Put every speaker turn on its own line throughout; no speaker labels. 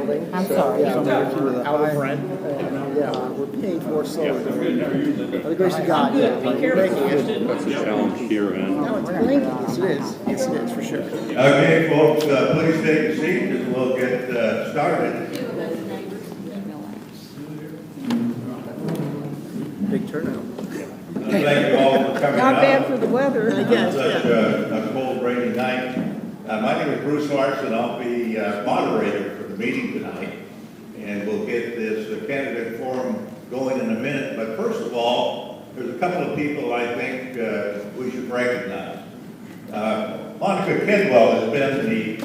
building.
I'm
So,
sorry.
Yeah,
We're
out of rent. Yeah, we're paying for it slowly. By the grace of God, yeah. Be careful.
That's a challenge here, and
No, it's blinking. Yes, it is. Yes, it is, for sure.
Okay, folks, please take a seat and we'll get started.
Big turnout.
Thank you all for coming out.
Not bad for the weather.
On such a cold, rainy night. My name is Bruce Larson. I'll be moderator for the meeting tonight. And we'll get this candidate forum going in a minute. But first of all, there's a couple of people I think we should recognize. Monica Kidwell has been the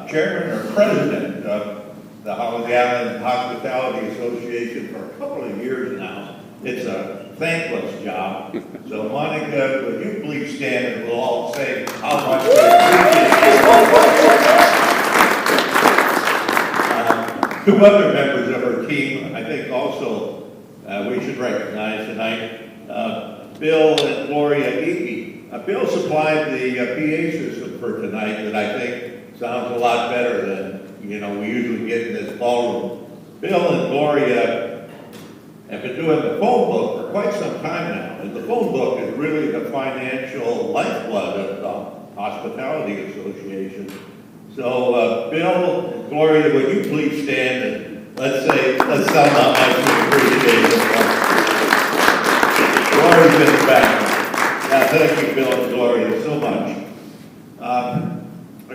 chairman or president of the Holiday Island Hospitality Association for a couple of years now. It's a thankless job. So Monica, would you please stand and we'll all say how much we appreciate it. Two other members of her team, I think also we should recognize tonight, Bill and Gloria Eakey. Bill supplied the PA system for tonight that I think sounds a lot better than, we usually get in this ballroom. Bill and Gloria have been doing the phone book for quite some time now. And the phone book is really the financial lifeblood of the Hospitality Association. So, Bill and Gloria, would you please stand and let's tell them how much we appreciate it. Gloria's in the back. Thank you, Bill and Gloria, so much. A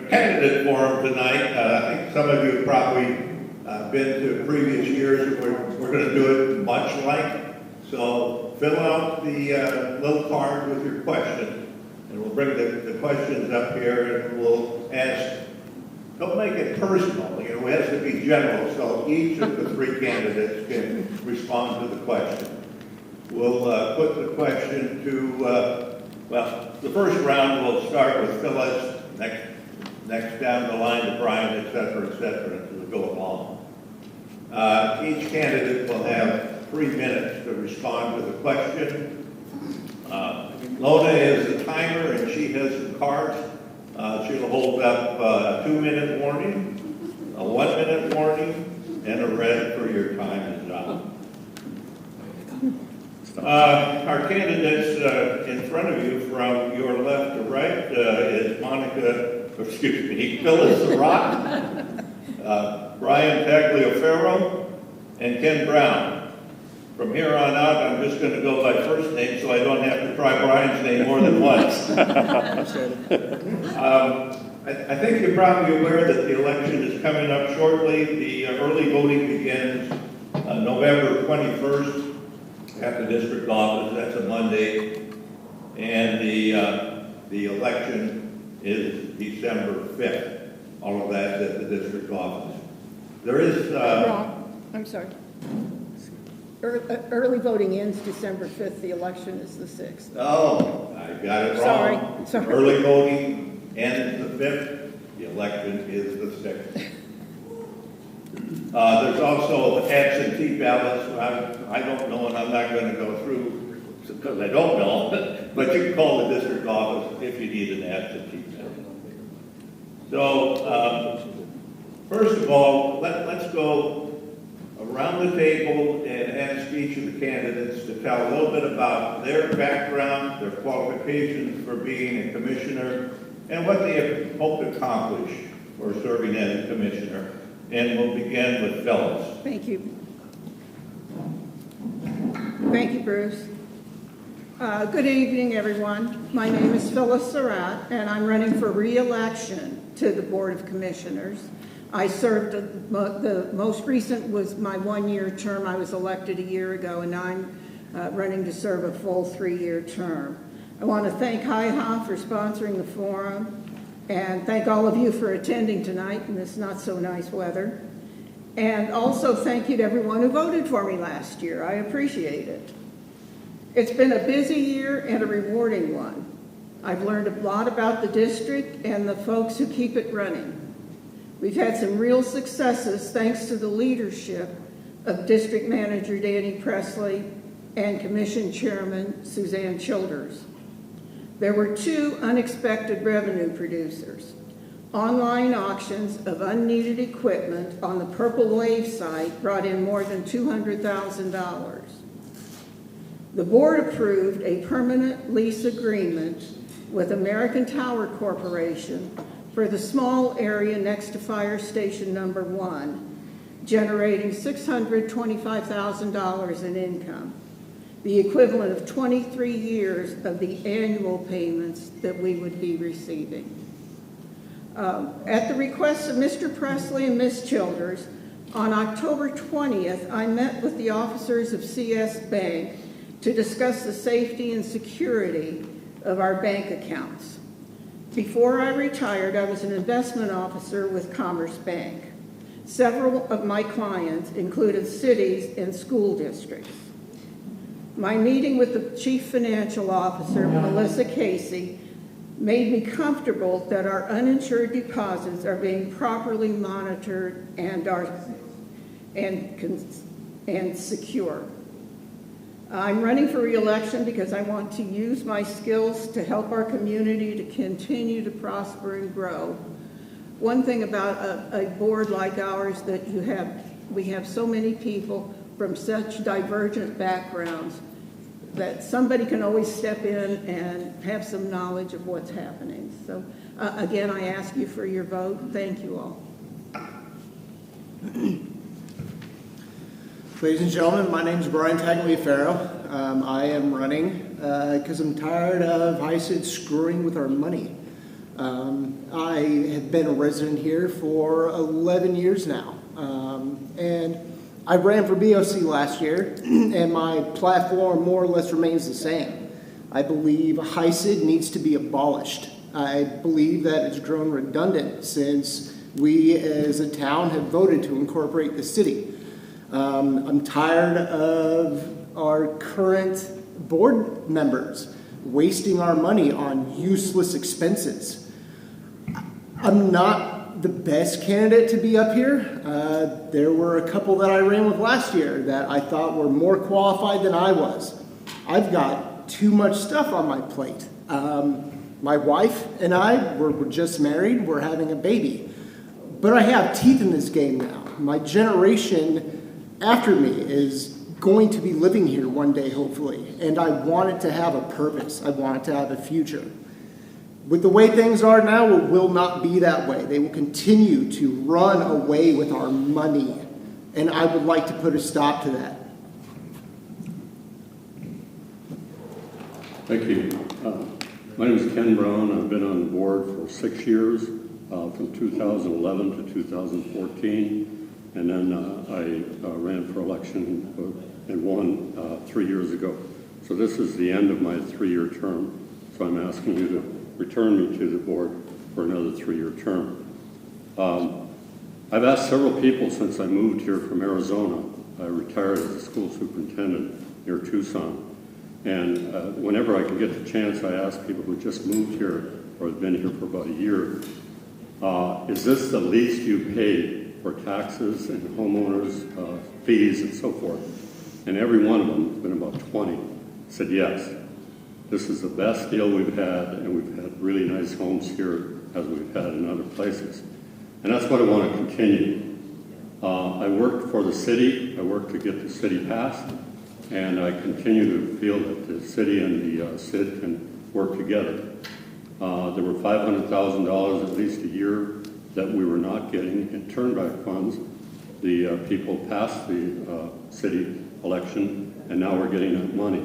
candidate forum tonight. I think some of you have probably been to previous years. We're going to do it much like. So fill out the little card with your question, and we'll bring the questions up here, and we'll ask. Don't make it personal. It has to be general, so each of the three candidates can respond to the question. We'll put the question to, the first round we'll start with Phyllis, next down the line to Brian, et cetera, as we go along. Each candidate will have 3 minutes to respond to the question. Lona is the timer, and she has some cards. She'll hold up a 2-minute warning, a 1-minute warning, and a red for your time is up. Our candidates in front of you from your left to right is Phyllis Surratt, Brian Tagliaferro, and Ken Brown. From here on out, I'm just going to go by first name so I don't have to try Brian's name more than once. I think you're probably aware that the election is coming up shortly. The early voting begins November 21st at the district office. That's a Monday. And the election is December 5th. All of that's at the district office. There is...
Wrong. I'm sorry. Early voting ends December 5th. The election is the 6th.
Oh, I got it wrong.
Sorry.
Early voting ends the 5th. The election is the 6th. There's also absentee ballots. I don't know, and I'm not going to go through because I don't know. But you can call the district office if you need an absentee ballot. So, first of all, let's go around the table and ask each of the candidates to tell a little bit about their background, their qualifications for being a commissioner, and what they hope to accomplish for serving as a commissioner. And we'll begin with Phyllis.
Thank you. Thank you, Bruce. Good evening, everyone. My name is Phyllis Surratt, and I'm running for re-election to the Board of Commissioners. I served, the most recent was my 1-year term. I was elected a year ago, and now I'm running to serve a full 3-year term. I want to thank HIHA for sponsoring the forum, and thank all of you for attending tonight in this not so nice weather. And also thank you to everyone who voted for me last year. I appreciate it. It's been a busy year and a rewarding one. I've learned a lot about the district and the folks who keep it running. We've had some real successes thanks to the leadership of District Manager Danny Presley and Commission Chairman Suzanne Childers. There were 2 unexpected revenue producers. Online auctions of unneeded equipment on the Purple Wave site brought in more than $200,000. The board approved a permanent lease agreement with American Tower Corporation for the small area next to Fire Station Number 1, generating $625,000 in income, the equivalent of 23 years of the annual payments that we would be receiving. At the request of Mr. Presley and Ms. Childers, on October 20th, I met with the officers of CS Bank to discuss the safety and security of our bank accounts. Before I retired, I was an investment officer with Commerce Bank. Several of my clients included cities and school districts. My meeting with the Chief Financial Officer, Melissa Casey, made me comfortable that our uninsured deposits are being properly monitored and secure. I'm running for re-election because I want to use my skills to help our community to continue to prosper and grow. One thing about a board like ours that we have so many people from such divergent backgrounds that somebody can always step in and have some knowledge of what's happening. So again, I ask you for your vote. Thank you all.
Ladies and gentlemen, my name is Brian Tagliaferro. I am running because I'm tired of HISID screwing with our money. I have been a resident here for 11 years now, and I ran for BOC last year, and my platform more or less remains the same. I believe HISID needs to be abolished. I believe that it's grown redundant since we as a town have voted to incorporate the city. I'm tired of our current board members wasting our money on useless expenses. I'm not the best candidate to be up here. There were a couple that I ran with last year that I thought were more qualified than I was. I've got too much stuff on my plate. My wife and I were just married. We're having a baby. But I have teeth in this game now. My generation after me is going to be living here one day, hopefully. And I want it to have a purpose. I want it to have a future. With the way things are now, it will not be that way. They will continue to run away with our money. And I would like to put a stop to that.
Thank you. My name is Ken Brown. I've been on the board for 6 years, from 2011 to 2014. And then I ran for election and won 3 years ago. So this is the end of my 3-year term. So I'm asking you to return me to the board for another 3-year term. I've asked several people since I moved here from Arizona. I retired as a school superintendent near Tucson. And whenever I can get the chance, I ask people who just moved here or have been here for about a year, is this the least you paid for taxes and homeowners fees and so forth? And every one of them, been about 20, said yes. This is the best deal we've had, and we've had really nice homes here as we've had in other places. And that's what I want to continue. I worked for the city. I worked to get the city passed, and I continue to feel that the city and the HISID can work together. There were $500,000 at least a year that we were not getting in turnback funds. The people passed the city election, and now we're getting that money.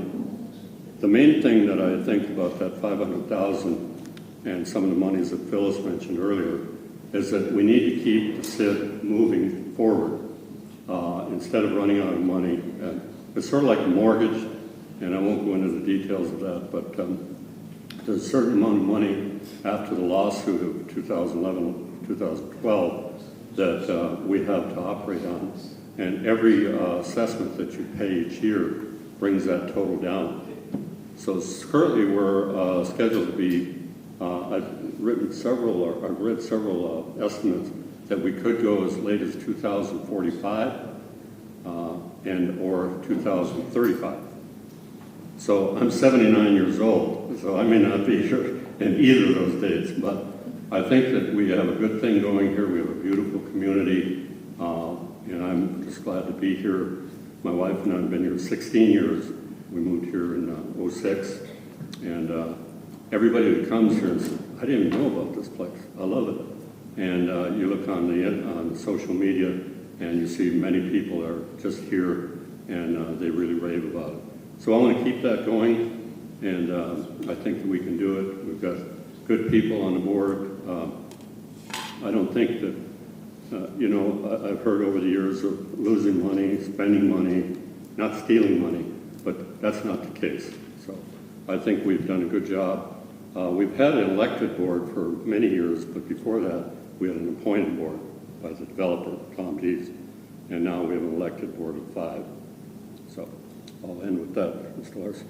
The main thing that I think about that $500,000 and some of the monies that Phyllis mentioned earlier is that we need to keep the HISID moving forward instead of running out of money. It's sort of like a mortgage, and I won't go into the details of that, but there's a certain amount of money after the lawsuit of 2011, 2012 that we have to operate on. And every assessment that you pay each year brings that total down. So currently we're scheduled to be, I've read several estimates that we could go as late as 2045 and or 2035. So I'm 79 years old, so I may not be here in either of those dates, but I think that we have a good thing going here. We have a beautiful community, and I'm just glad to be here. My wife and I have been here 16 years. We moved here in '06, and everybody that comes here says, I didn't even know about this place. I love it. And you look on the social media, and you see many people are just here, and they really rave about it. So I want to keep that going, and I think that we can do it. We've got good people on the board. I don't think that, I've heard over the years of losing money, spending money, not stealing money, but that's not the case. So I think we've done a good job. We've had an elected board for many years, but before that, we had an appointed board by the developer, Tom Dees, and now we have an elected board of 5. So I'll end with that, Mr. Larson.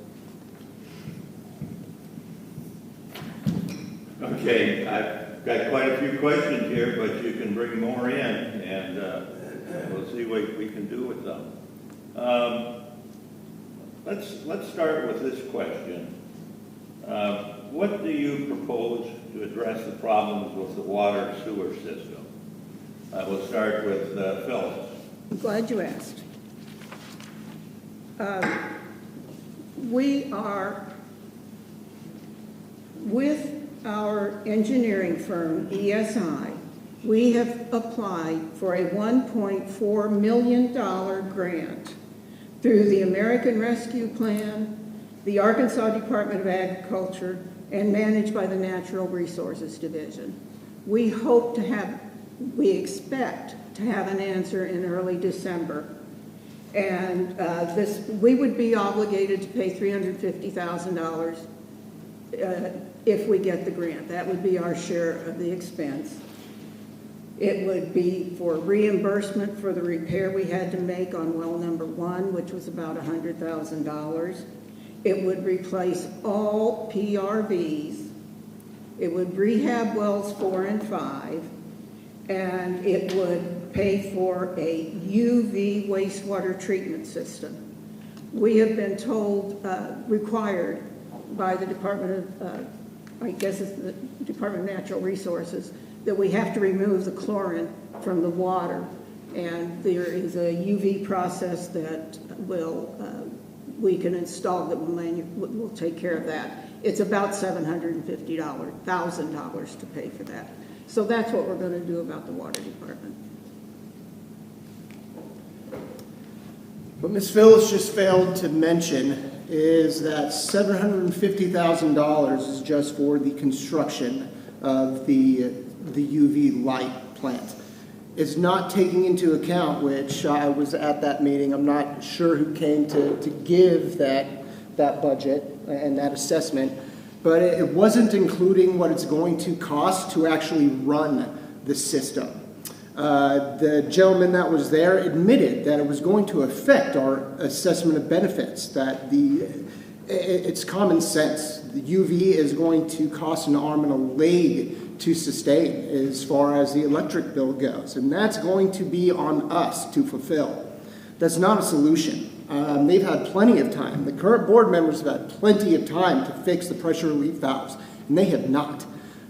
Okay, I've got quite a few questions here, but you can bring more in, and we'll see what we can do with them. Let's start with this question. What do you propose to address the problems with the water sewer system? We'll start with Phyllis.
I'm glad you asked. We are, with our engineering firm, ESI, we have applied for a $1.4 million grant through the American Rescue Plan, the Arkansas Department of Agriculture, and managed by the Natural Resources Division. We expect to have an answer in early December. And we would be obligated to pay $350,000 if we get the grant. That would be our share of the expense. It would be for reimbursement for the repair we had to make on well number 1, which was about $100,000. It would replace all PRVs. It would rehab wells 4 and 5. And it would pay for a UV wastewater treatment system. We have been told, required by the Department of, I guess it's the Department of Natural Resources, that we have to remove the chlorine from the water. And there is a UV process that we can install that will take care of that. It's about $750,000 to pay for that. So that's what we're going to do about the water department.
What Ms. Phyllis just failed to mention is that $750,000 is just for the construction of the UV light plant. It's not taking into account, which I was at that meeting, I'm not sure who came to give that budget and that assessment, but it wasn't including what it's going to cost to actually run the system. The gentleman that was there admitted that it was going to affect our assessment of benefits, that it's common sense. The UV is going to cost an arm and a leg to sustain as far as the electric bill goes, and that's going to be on us to fulfill. That's not a solution. They've had plenty of time. The current board members have had plenty of time to fix the pressure relief valves, and they have not.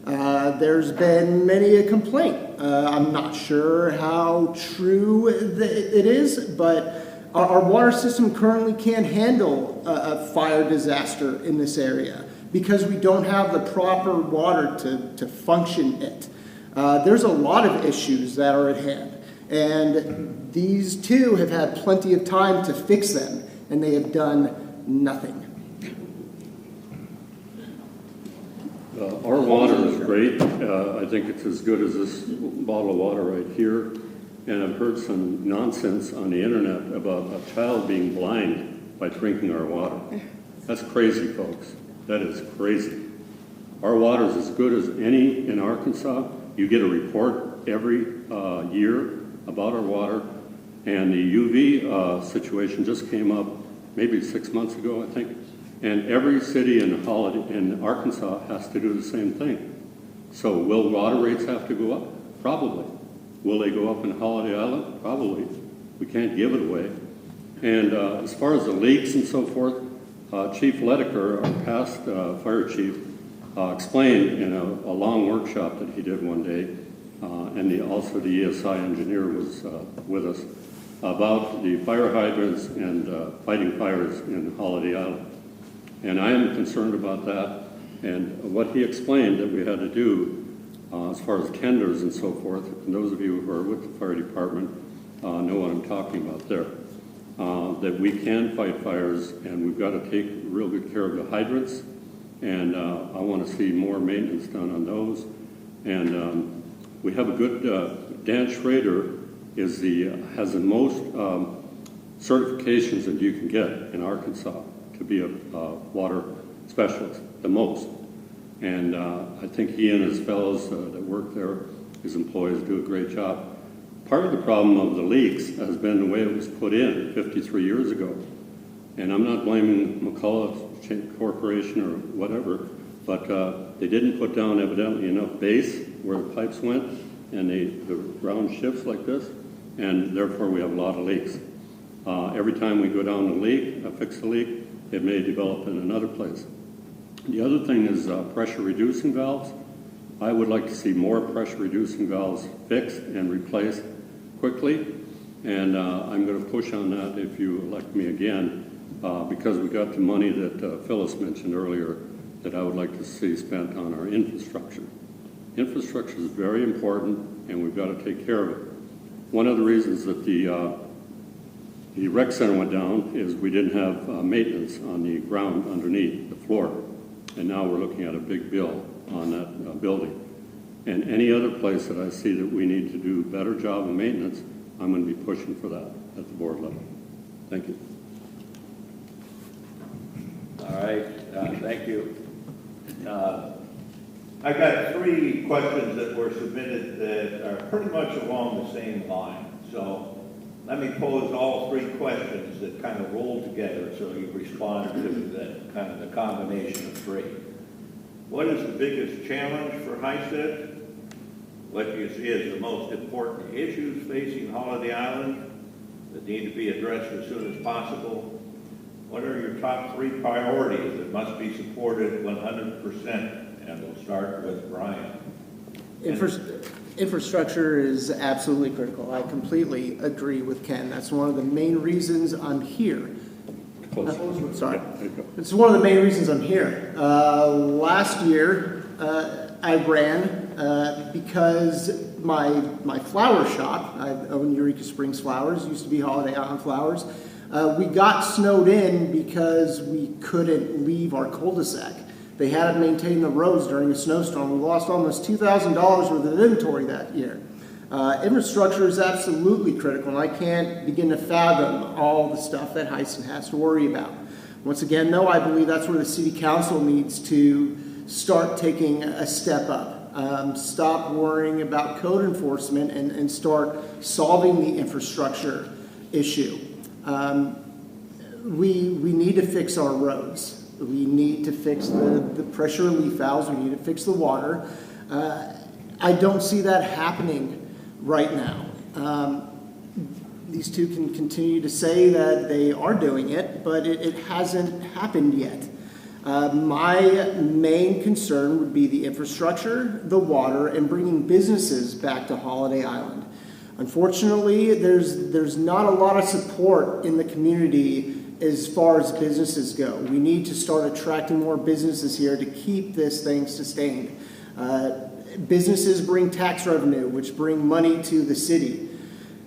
There's been many a complaint. I'm not sure how true it is, but our water system currently can't handle a fire disaster in this area because we don't have the proper water to function it. There's a lot of issues that are at hand, and these two have had plenty of time to fix them, and they have done nothing.
Our water is great. I think it's as good as this bottle of water right here. And I've heard some nonsense on the internet about a child being blind by drinking our water. That's crazy, folks. That is crazy. Our water is as good as any in Arkansas. You get a report every year about our water. And the UV situation just came up maybe 6 months ago, I think. And every city in Arkansas has to do the same thing. So will water rates have to go up? Probably. Will they go up in Holiday Island? Probably. We can't give it away. And as far as the leaks and so forth, Chief Ledecker, our past fire chief, explained in a long workshop that he did one day, and also the ESI engineer was with us, about the fire hydrants and fighting fires in Holiday Island. And I am concerned about that, and what he explained that we had to do as far as kenders and so forth, and those of you who are with the fire department know what I'm talking about there, that we can fight fires, and we've got to take real good care of the hydrants, and I want to see more maintenance done on those. And we have a good, Dan Schrader has the most certifications that you can get in Arkansas to be a water specialist, the most. And I think he and his fellows that work there, his employees, do a great job. Part of the problem of the leaks has been the way it was put in 53 years ago. And I'm not blaming McCullough Corporation or whatever, but they didn't put down evidently enough base where the pipes went, and the ground shifts like this, and therefore we have a lot of leaks. Every time we go down the leak, fix the leak, it may develop in another place. The other thing is pressure reducing valves. I would like to see more pressure reducing valves fixed and replaced quickly, and I'm going to push on that if you elect me again, because we got the money that Phyllis mentioned earlier that I would like to see spent on our infrastructure. Infrastructure is very important, and we've got to take care of it. One of the reasons that the rec center went down is we didn't have maintenance on the ground underneath the floor, and now we're looking at a big bill on that building. And any other place that I see that we need to do a better job of maintenance, I'm going to be pushing for that at the board level. Thank you.
All right, thank you. I got 3 questions that were submitted that are pretty much along the same line. So let me pose all 3 questions that kind of roll together so you respond to the kind of the combination of 3. What is the biggest challenge for HISID? What do you see as the most important issues facing Holiday Island that need to be addressed as soon as possible? What are your top 3 priorities that must be supported 100%? And we'll start with Brian.
Infrastructure is absolutely critical. I completely agree with Ken. That's one of the main reasons I'm here. Sorry. It's one of the main reasons I'm here. Last year, I ran because my flower shop, I own Eureka Springs Flowers, used to be Holiday Island Flowers. We got snowed in because we couldn't leave our cul-de-sac. They hadn't maintained the roads during a snowstorm. We lost almost $2,000 worth of inventory that year. Infrastructure is absolutely critical, and I can't begin to fathom all the stuff that HISID has to worry about. Once again, though, I believe that's where the City Council needs to start taking a step up. Stop worrying about code enforcement and start solving the infrastructure issue. We need to fix our roads. We need to fix the pressure relief valves. We need to fix the water. I don't see that happening right now. These two can continue to say that they are doing it, but it hasn't happened yet. My main concern would be the infrastructure, the water, and bringing businesses back to Holiday Island. Unfortunately, there's not a lot of support in the community as far as businesses go. We need to start attracting more businesses here to keep this thing sustained. Businesses bring tax revenue, which bring money to the city.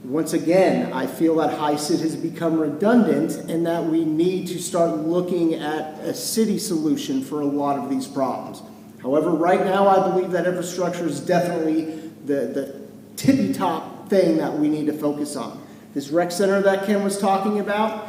Once again, I feel that HISID has become redundant and that we need to start looking at a city solution for a lot of these problems. However, right now I believe that infrastructure is definitely the tippy-top thing that we need to focus on. This rec center that Ken was talking about,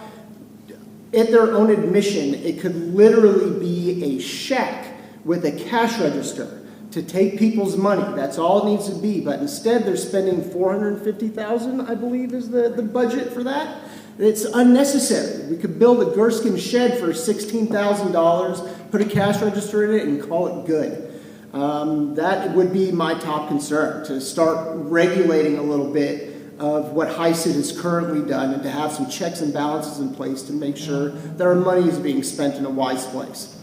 at their own admission, it could literally be a shack with a cash register to take people's money. That's all it needs to be. But instead, they're spending $450,000, I believe, is the budget for that. It's unnecessary. We could build a Gurskin shed for $16,000, put a cash register in it, and call it good. That would be my top concern, to start regulating a little bit of what HISID has currently done and to have some checks and balances in place to make sure that our money is being spent in a wise place.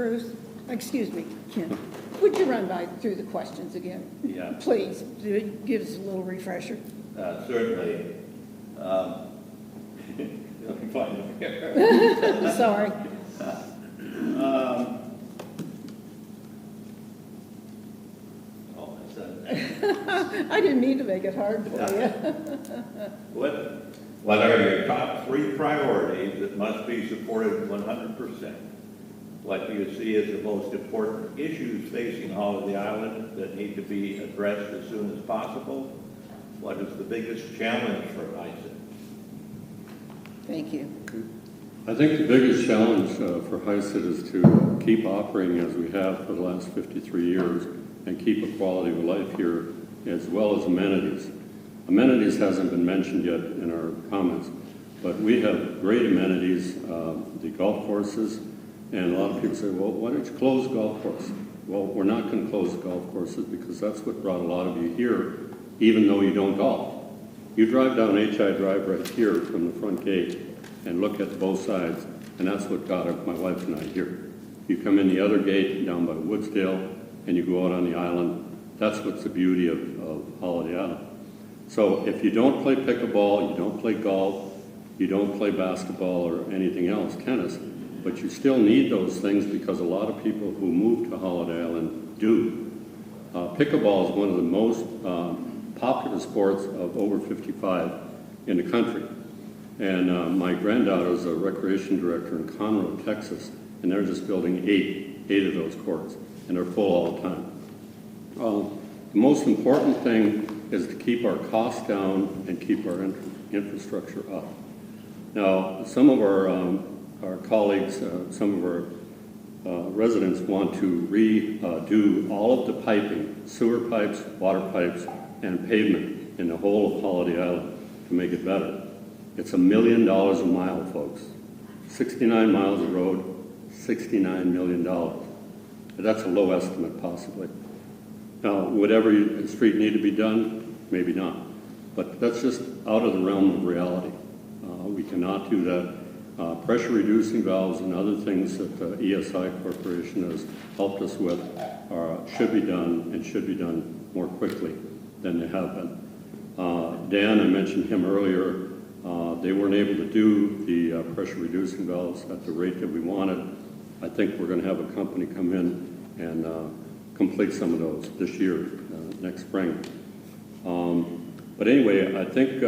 Bruce, excuse me, Ken, would you run through the questions again?
Yeah.
Please, give us a little refresher.
Certainly. Let me find it here.
Sorry. I didn't mean to make it hard for you.
What are your top 3 priorities that must be supported 100%? What do you see as the most important issues facing Holiday Island that need to be addressed as soon as possible? What is the biggest challenge for HISID?
Thank you.
I think the biggest challenge for HISID is to keep operating as we have for the last 53 years and keep a quality of life here, as well as amenities. Amenities hasn't been mentioned yet in our comments, but we have great amenities, the golf courses, and a lot of people say, well, why don't you close the golf course? Well, we're not going to close the golf courses because that's what brought a lot of you here, even though you don't golf. You drive down HI Drive right here from the front gate and look at both sides, and that's what got my wife and I here. You come in the other gate down by Woodsdale, and you go out on the island. That's what's the beauty of Holiday Island. So if you don't play pickleball, you don't play golf, you don't play basketball or anything else, tennis, but you still need those things because a lot of people who move to Holiday Island do. Pickleball is one of the most popular sports of over 55 in the country. And my granddaughter is a recreation director in Conroe, Texas, and they're just building eight of those courts, and they're full all the time. The most important thing is to keep our costs down and keep our infrastructure up. Now, some of our colleagues, some of our residents want to redo all of the piping, sewer pipes, water pipes, and pavement in the whole of Holiday Island to make it better. It's $1 million a mile, folks. 69 miles of road, $69 million. That's a low estimate, possibly. Now, would every street need to be done? Maybe not. But that's just out of the realm of reality. We cannot do that. Pressure reducing valves and other things that the ESI Corporation has helped us with should be done and should be done more quickly than they have been. Dan, I mentioned him earlier. They weren't able to do the pressure reducing valves at the rate that we wanted. I think we're going to have a company come in and complete some of those this year, next spring. But anyway, I think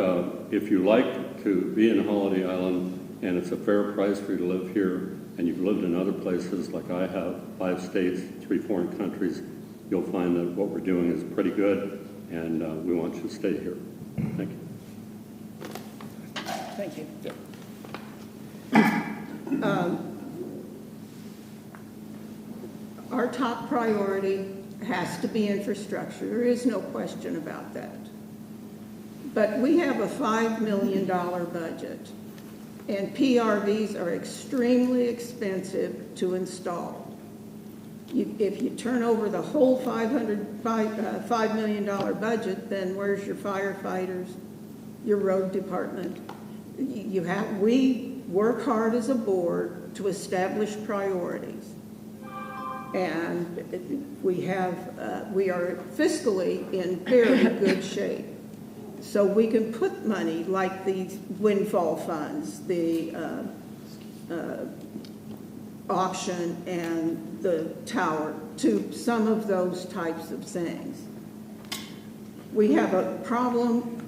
if you like to be in Holiday Island and it's a fair price for you to live here, and you've lived in other places like I have, 5 states, 3 foreign countries, you'll find that what we're doing is pretty good, and we want you to stay here. Thank you.
Thank you. Our top priority has to be infrastructure. There is no question about that. But we have a $5 million budget, and PRVs are extremely expensive to install. If you turn over the whole $5 million budget, then where's your firefighters, your road department? We work hard as a board to establish priorities. And we are fiscally in very good shape. So we can put money like these windfall funds, the auction and the tower, to some of those types of things. We have a problem.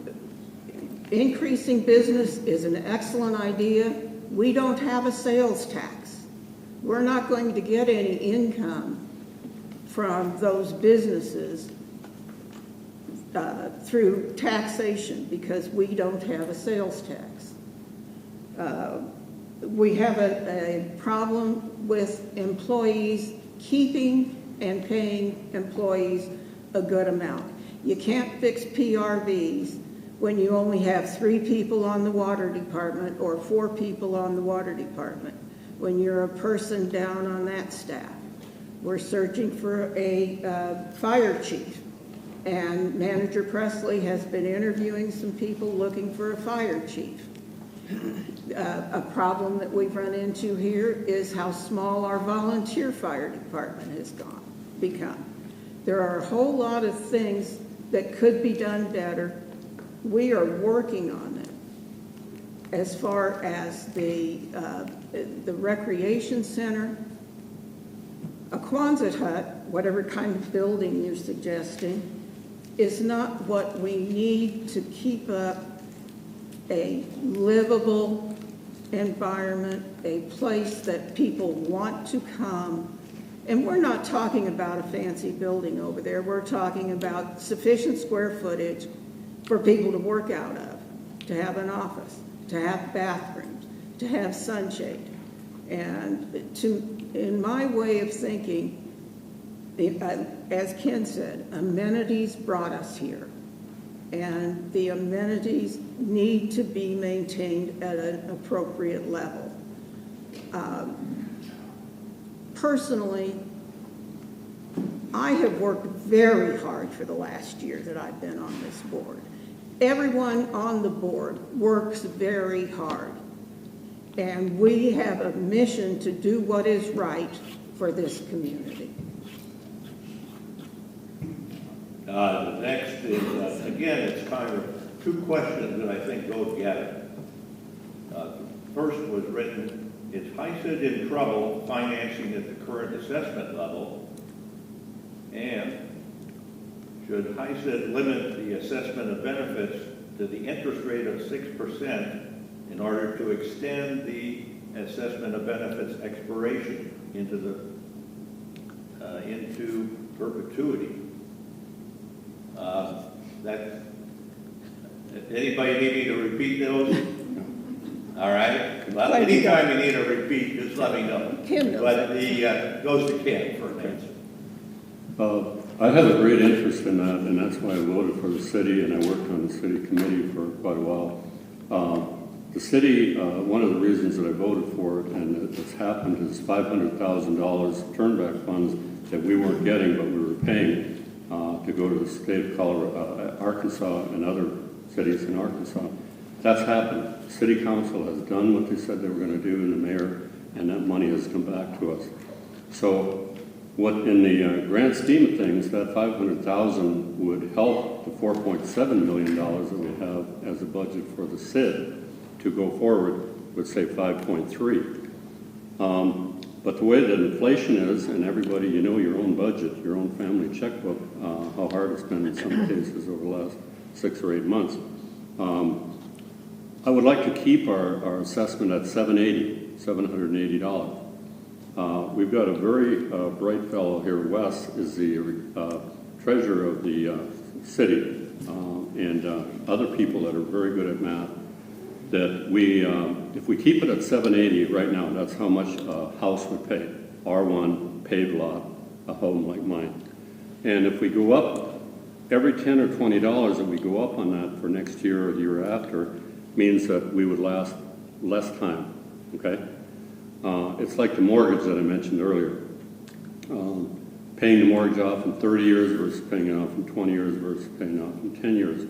Increasing business is an excellent idea. We don't have a sales tax. We're not going to get any income from those businesses through taxation because we don't have a sales tax. We have a problem with employees keeping and paying employees a good amount. You can't fix PRVs when you only have 3 people on the water department or 4 people on the water department, when you're a person down on that staff. We're searching for a fire chief, and Manager Presley has been interviewing some people looking for a fire chief. A problem that we've run into here is how small our volunteer fire department has become. There are a whole lot of things that could be done better. We are working on it. As far as the recreation center, a Quonset hut, whatever kind of building you're suggesting, is not what we need to keep up a livable environment, a place that people want to come. And we're not talking about a fancy building over there. We're talking about sufficient square footage for people to work out of, to have an office, to have bathrooms, to have sunshade. And in my way of thinking, as Ken said, amenities brought us here. And the amenities need to be maintained at an appropriate level. Personally, I have worked very hard for the last year that I've been on this board. Everyone on the board works very hard. And we have a mission to do what is right for this community.
The next is, again, it's kind of two questions that I think go together. First was written, is HISID in trouble financing at the current assessment level? And should HISID limit the assessment of benefits to the interest rate of 6% in order to extend the assessment of benefits expiration into perpetuity? Anybody need me to repeat those? All right. Well, anytime you need a repeat, just let me know. But the goes to Ken for an answer.
I have a great interest in that, and that's why I voted for the city, and I worked on the city committee for quite a while. The city, one of the reasons that I voted for it, and it's happened, is $500,000 turnback funds that we weren't getting, but we were paying to go to the state of Colorado, Arkansas, and other cities in Arkansas. That's happened. The city council has done what they said they were going to do, and the mayor, and that money has come back to us. So, what in the grand scheme of things, that $500,000 would help the $4.7 million that we have as a budget for the SID to go forward, would say 5.3. But the way that inflation is, and everybody, you know your own budget, your own family checkbook, how hard it's been in some cases over the last 6 or 8 months. I would like to keep our assessment at $780. We've got a very bright fellow here, Wes, is the treasurer of the city, and other people that are very good at math, that we, if we keep it at $780 right now, that's how much a house would pay, R1, paved lot, a home like mine. And if we go up, every $10 or $20 that we go up on that for next year or the year after, means that we would last less time, okay? It's like the mortgage that I mentioned earlier. Paying the mortgage off in 30 years versus paying it off in 20 years versus paying it off in 10 years.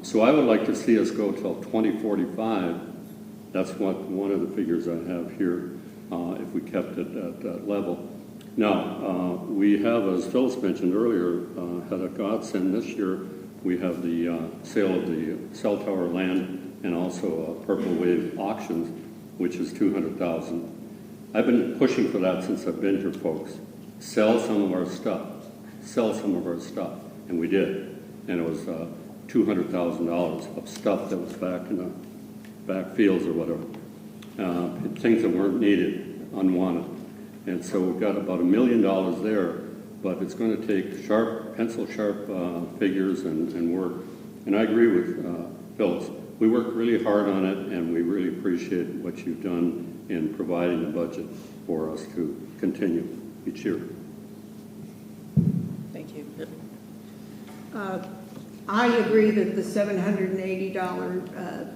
So I would like to see us go till 2045. That's what one of the figures I have here, if we kept it at that level. Now, we have, as Phyllis mentioned earlier, had a godsend this year. We have the sale of the cell tower land and also Purple Wave auctions, which is $200,000. I've been pushing for that since I've been here, folks. Sell some of our stuff. Sell some of our stuff. And we did. And it was $200,000 of stuff that was back in the back fields or whatever. Things that weren't needed, unwanted. And so we've got about $1 million there, but it's going to take pencil-sharp figures and work. And I agree with Phyllis. We worked really hard on it, and we really appreciate what you've done in providing a budget for us to continue each year.
Thank you. I agree that the $780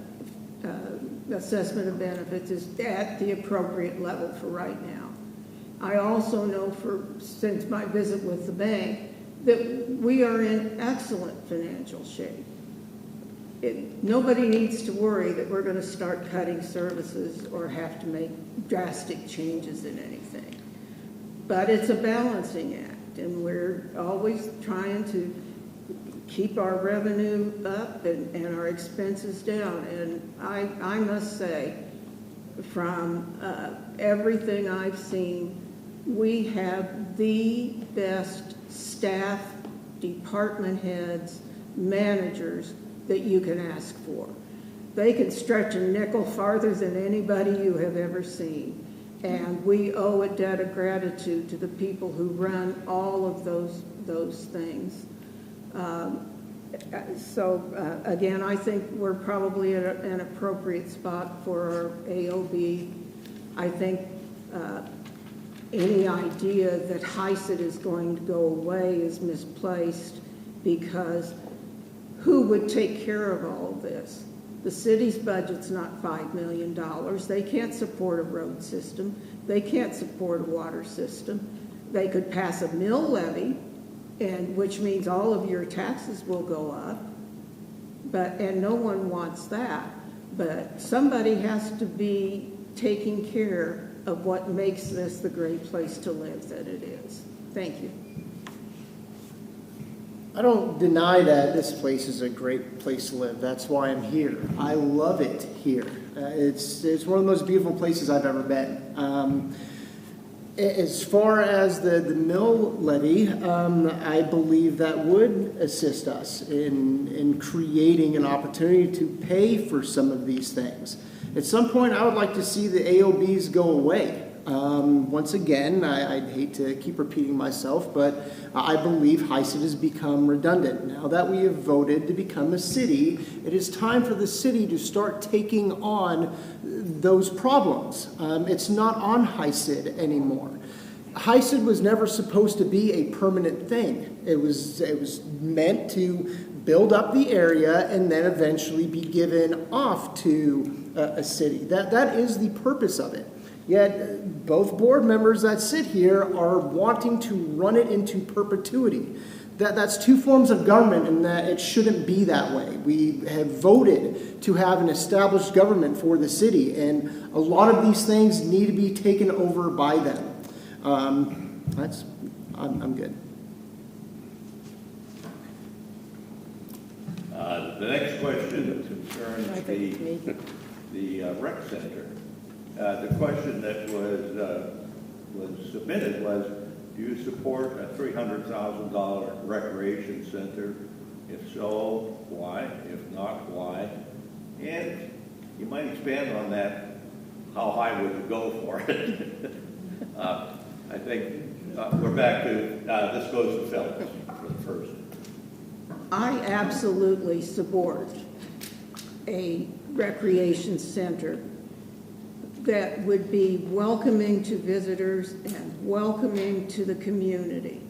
assessment of benefits is at the appropriate level for right now. I also know since my visit with the bank that we are in excellent financial shape. nobody needs to worry that we're going to start cutting services or have to make drastic changes in anything. But it's a balancing act, and we're always trying to keep our revenue up and our expenses down. And I must say, from everything I've seen, we have the best staff, department heads, managers that you can ask for. They can stretch a nickel farther than anybody you have ever seen. And we owe a debt of gratitude to the people who run all of those things. Again, I think we're probably at an appropriate spot for our AOB. I think any idea that HISID is going to go away is misplaced, because who would take care of all of this? The city's budget's not $5 million. They can't support a road system. They can't support a water system. They could pass a mill levy, which means all of your taxes will go up, and no one wants that. But somebody has to be taking care of what makes this the great place to live that it is. Thank you.
I don't deny that this place is a great place to live. That's why I'm here. I love it here. It's one of the most beautiful places I've ever been. As far as the mill levy, I believe that would assist us in creating an opportunity to pay for some of these things. At some point, I would like to see the AOBs go away. Once again, I'd hate to keep repeating myself, but I believe HISID has become redundant. Now that we have voted to become a city, it is time for the city to start taking on those problems. It's not on HISID anymore. HISID was never supposed to be a permanent thing. It was meant to build up the area and then eventually be given off to a city. That is the purpose of it. Yet both board members that sit here are wanting to run it into perpetuity. That's two forms of government, and that it shouldn't be that way. We have voted to have an established government for the city, and a lot of these things need to be taken over by them. I'm good.
The next question concerns the rec center. The question that was submitted was, do you support a $300,000 recreation center? If so, why? If not, why? And you might expand on that. How high would you go for it? I think we're back to, this goes to Phil for the first.
I absolutely support a recreation center that would be welcoming to visitors and welcoming to the community.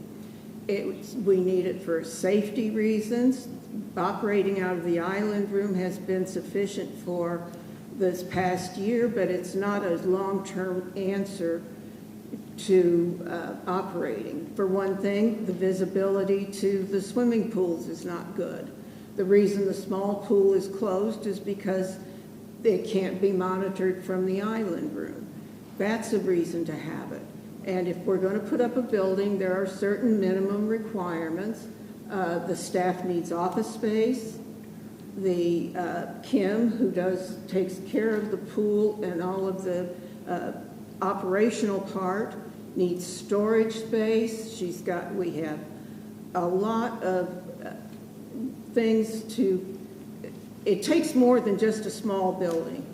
We need it for safety reasons. Operating out of the island room has been sufficient for this past year, but it's not a long-term answer to operating. For one thing, the visibility to the swimming pools is not good. The reason the small pool is closed is because it can't be monitored from the island room. That's a reason to have it. And if we're going to put up a building, there are certain minimum requirements. The staff needs office space. The Kim, who takes care of the pool and all of the operational part, needs storage space. We have a lot of things it takes more than just a small building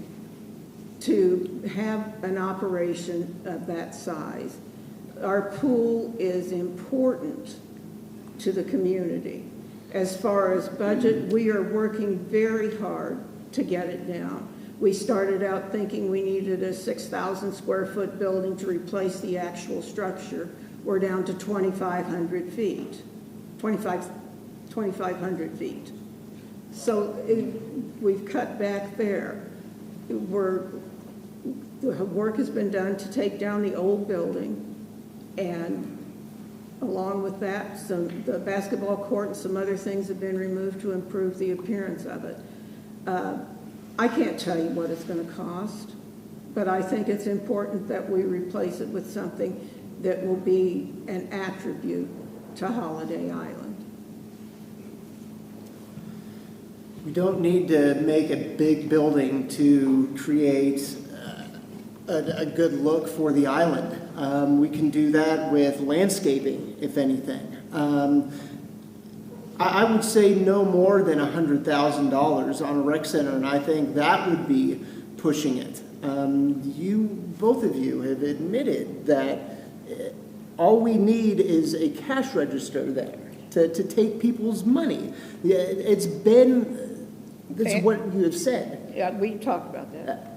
to have an operation of that size. Our pool is important to the community. As far as budget, we are working very hard to get it down. We started out thinking we needed a 6,000 square foot building to replace the actual structure. We're down to 2,500 feet, 2,500 feet. So we've cut back there. The work has been done to take down the old building, and along with that, the basketball court and some other things have been removed to improve the appearance of it. I can't tell you what it's going to cost, but I think it's important that we replace it with something that will be an attribute to Holiday Island.
We don't need to make a big building to create a good look for the island. We can do that with landscaping, if anything. I would say no more than $100,000 on a rec center, and I think that would be pushing it. Both of you have admitted that all we need is a cash register there to take people's money. Yeah, it's what you have said.
Yeah, we talked about that.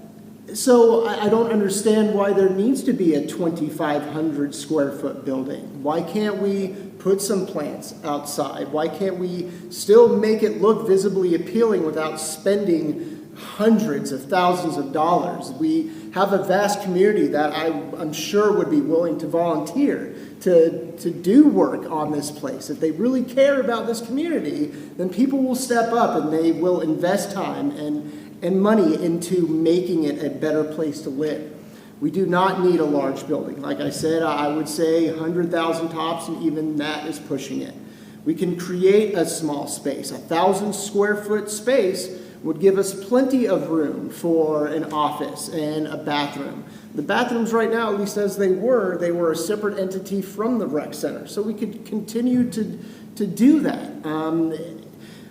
So I don't understand why there needs to be a 2,500 square foot building. Why can't we put some plants outside? Why can't we still make it look visibly appealing without spending hundreds of thousands of dollars? We have a vast community that I'm sure would be willing to volunteer to do work on this place. If they really care about this community, then people will step up and they will invest time and money into making it a better place to live. We do not need a large building. Like I said, I would say 100,000 tops, and even that is pushing it. We can create a small space. 1,000 square foot space would give us plenty of room for an office and a bathroom. The bathrooms right now, at least as they were a separate entity from the rec center. So we could continue to do that.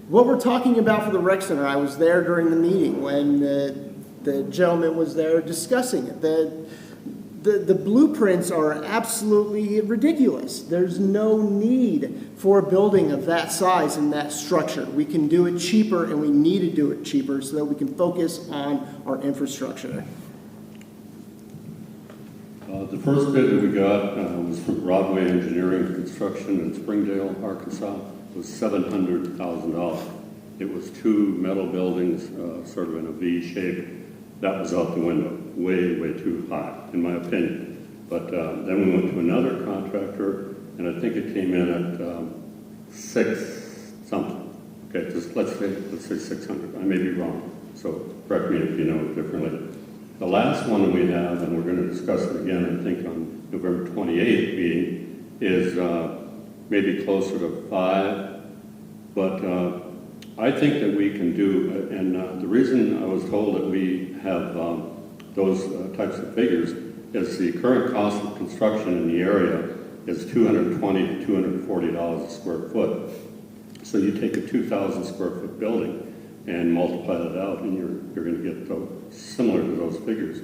What we're talking about for the rec center, I was there during the meeting when the gentleman was there discussing it. The blueprints are absolutely ridiculous. There's no need for a building of that size and that structure. We can do it cheaper, and we need to do it cheaper so that we can focus on our infrastructure.
The first bid that we got was from Broadway Engineering Construction in Springdale, Arkansas. It was $700,000. It was 2 metal buildings, sort of in a V shape. That was out the window, way, way too high, in my opinion. But then we went to another contractor, and I think it came in at 6 something. Okay, just let's say 600. I may be wrong, so correct me if you know it differently. The last one that we have, and we're going to discuss it again, I think on November 28th meeting, is maybe closer to 5. But I think that we can do, and the reason I was told that we have those types of figures is the current cost of construction in the area is $220 to $240 a square foot. So you take a 2,000 square foot building and multiply that out, and you're going to get similar to those figures.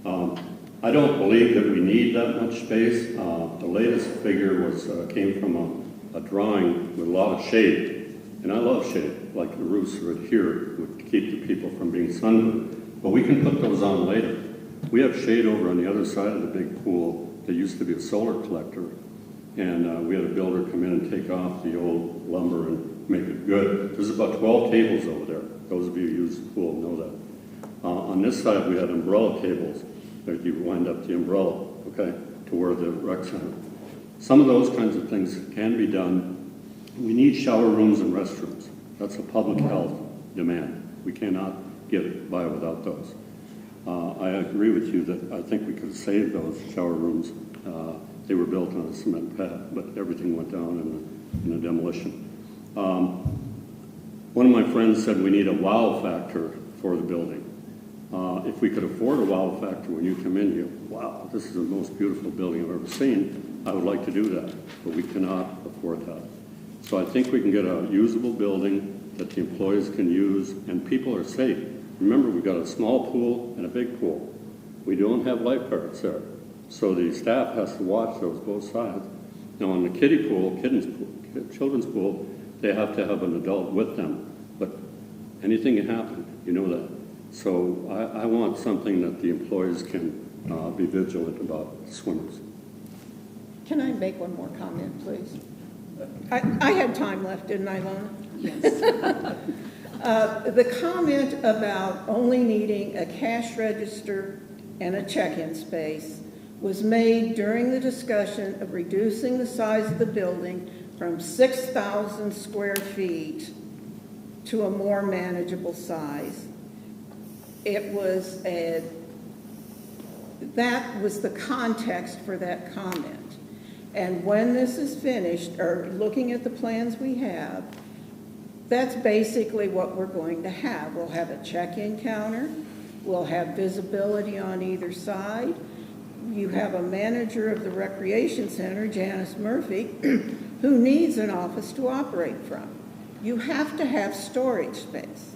I don't believe that we need that much space. The latest figure came from a drawing with a lot of shade, and I love shade, like the roofs right here would keep the people from being sunburned. But we can put those on later. We have shade over on the other side of the big pool. There used to be a solar collector, and we had a builder come in and take off the old lumber and make it good. There's about 12 tables over there. Those of you who use the pool know that. On this side, we had umbrella tables that you wind up the umbrella, okay, to where the rec center. Some of those kinds of things can be done. We need shower rooms and restrooms. That's a public health demand. We cannot get by without those. I agree with you that I think we could save those shower rooms. They were built on a cement pad, but everything went down in the demolition. One of my friends said we need a wow factor for the building. If we could afford a wow factor when you come in here, wow, this is the most beautiful building I've ever seen, I would like to do that, but we cannot afford that. So I think we can get a usable building that the employees can use and people are safe. Remember, we've got a small pool and a big pool. We don't have lifeguards there. So the staff has to watch those both sides. Now on the kiddie pool, children's pool, they have to have an adult with them. But anything can happen, you know that. So I want something that the employees can be vigilant about swimmers.
Can I make one more comment, please? I had time left, didn't I, Lona?
Yes.
The comment about only needing a cash register and a check-in space was made during the discussion of reducing the size of the building from 6,000 square feet to a more manageable size. That was the context for that comment. And when this is finished, or looking at the plans we have, that's basically what we're going to have. We'll have a check-in counter. We'll have visibility on either side. You have a manager of the recreation center, Janice Murphy, who needs an office to operate from. You have to have storage space.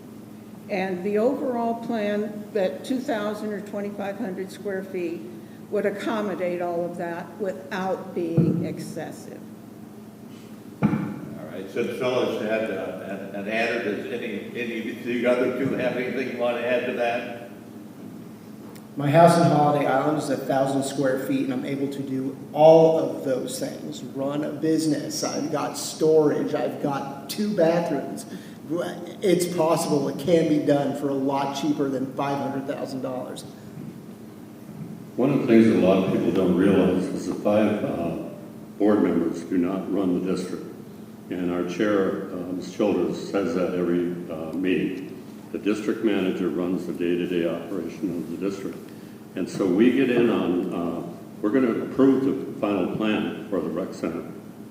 And the overall plan, that 2,000 or 2,500 square feet, would accommodate all of that without being excessive.
All right, since Phyllis had an added, does any of the other two have anything you want to add to that?
My house in Holiday Island is 1,000 square feet, and I'm able to do all of those things. Run a business, I've got storage, I've got 2 bathrooms. It's possible, it can be done for a lot cheaper than $500,000.
One of the things that a lot of people don't realize is the 5 board members do not run the district. And our chair, Ms. Childers, says that every meeting. The district manager runs the day-to-day operation of the district. And so we get in on, we're going to approve the final plan for the rec center,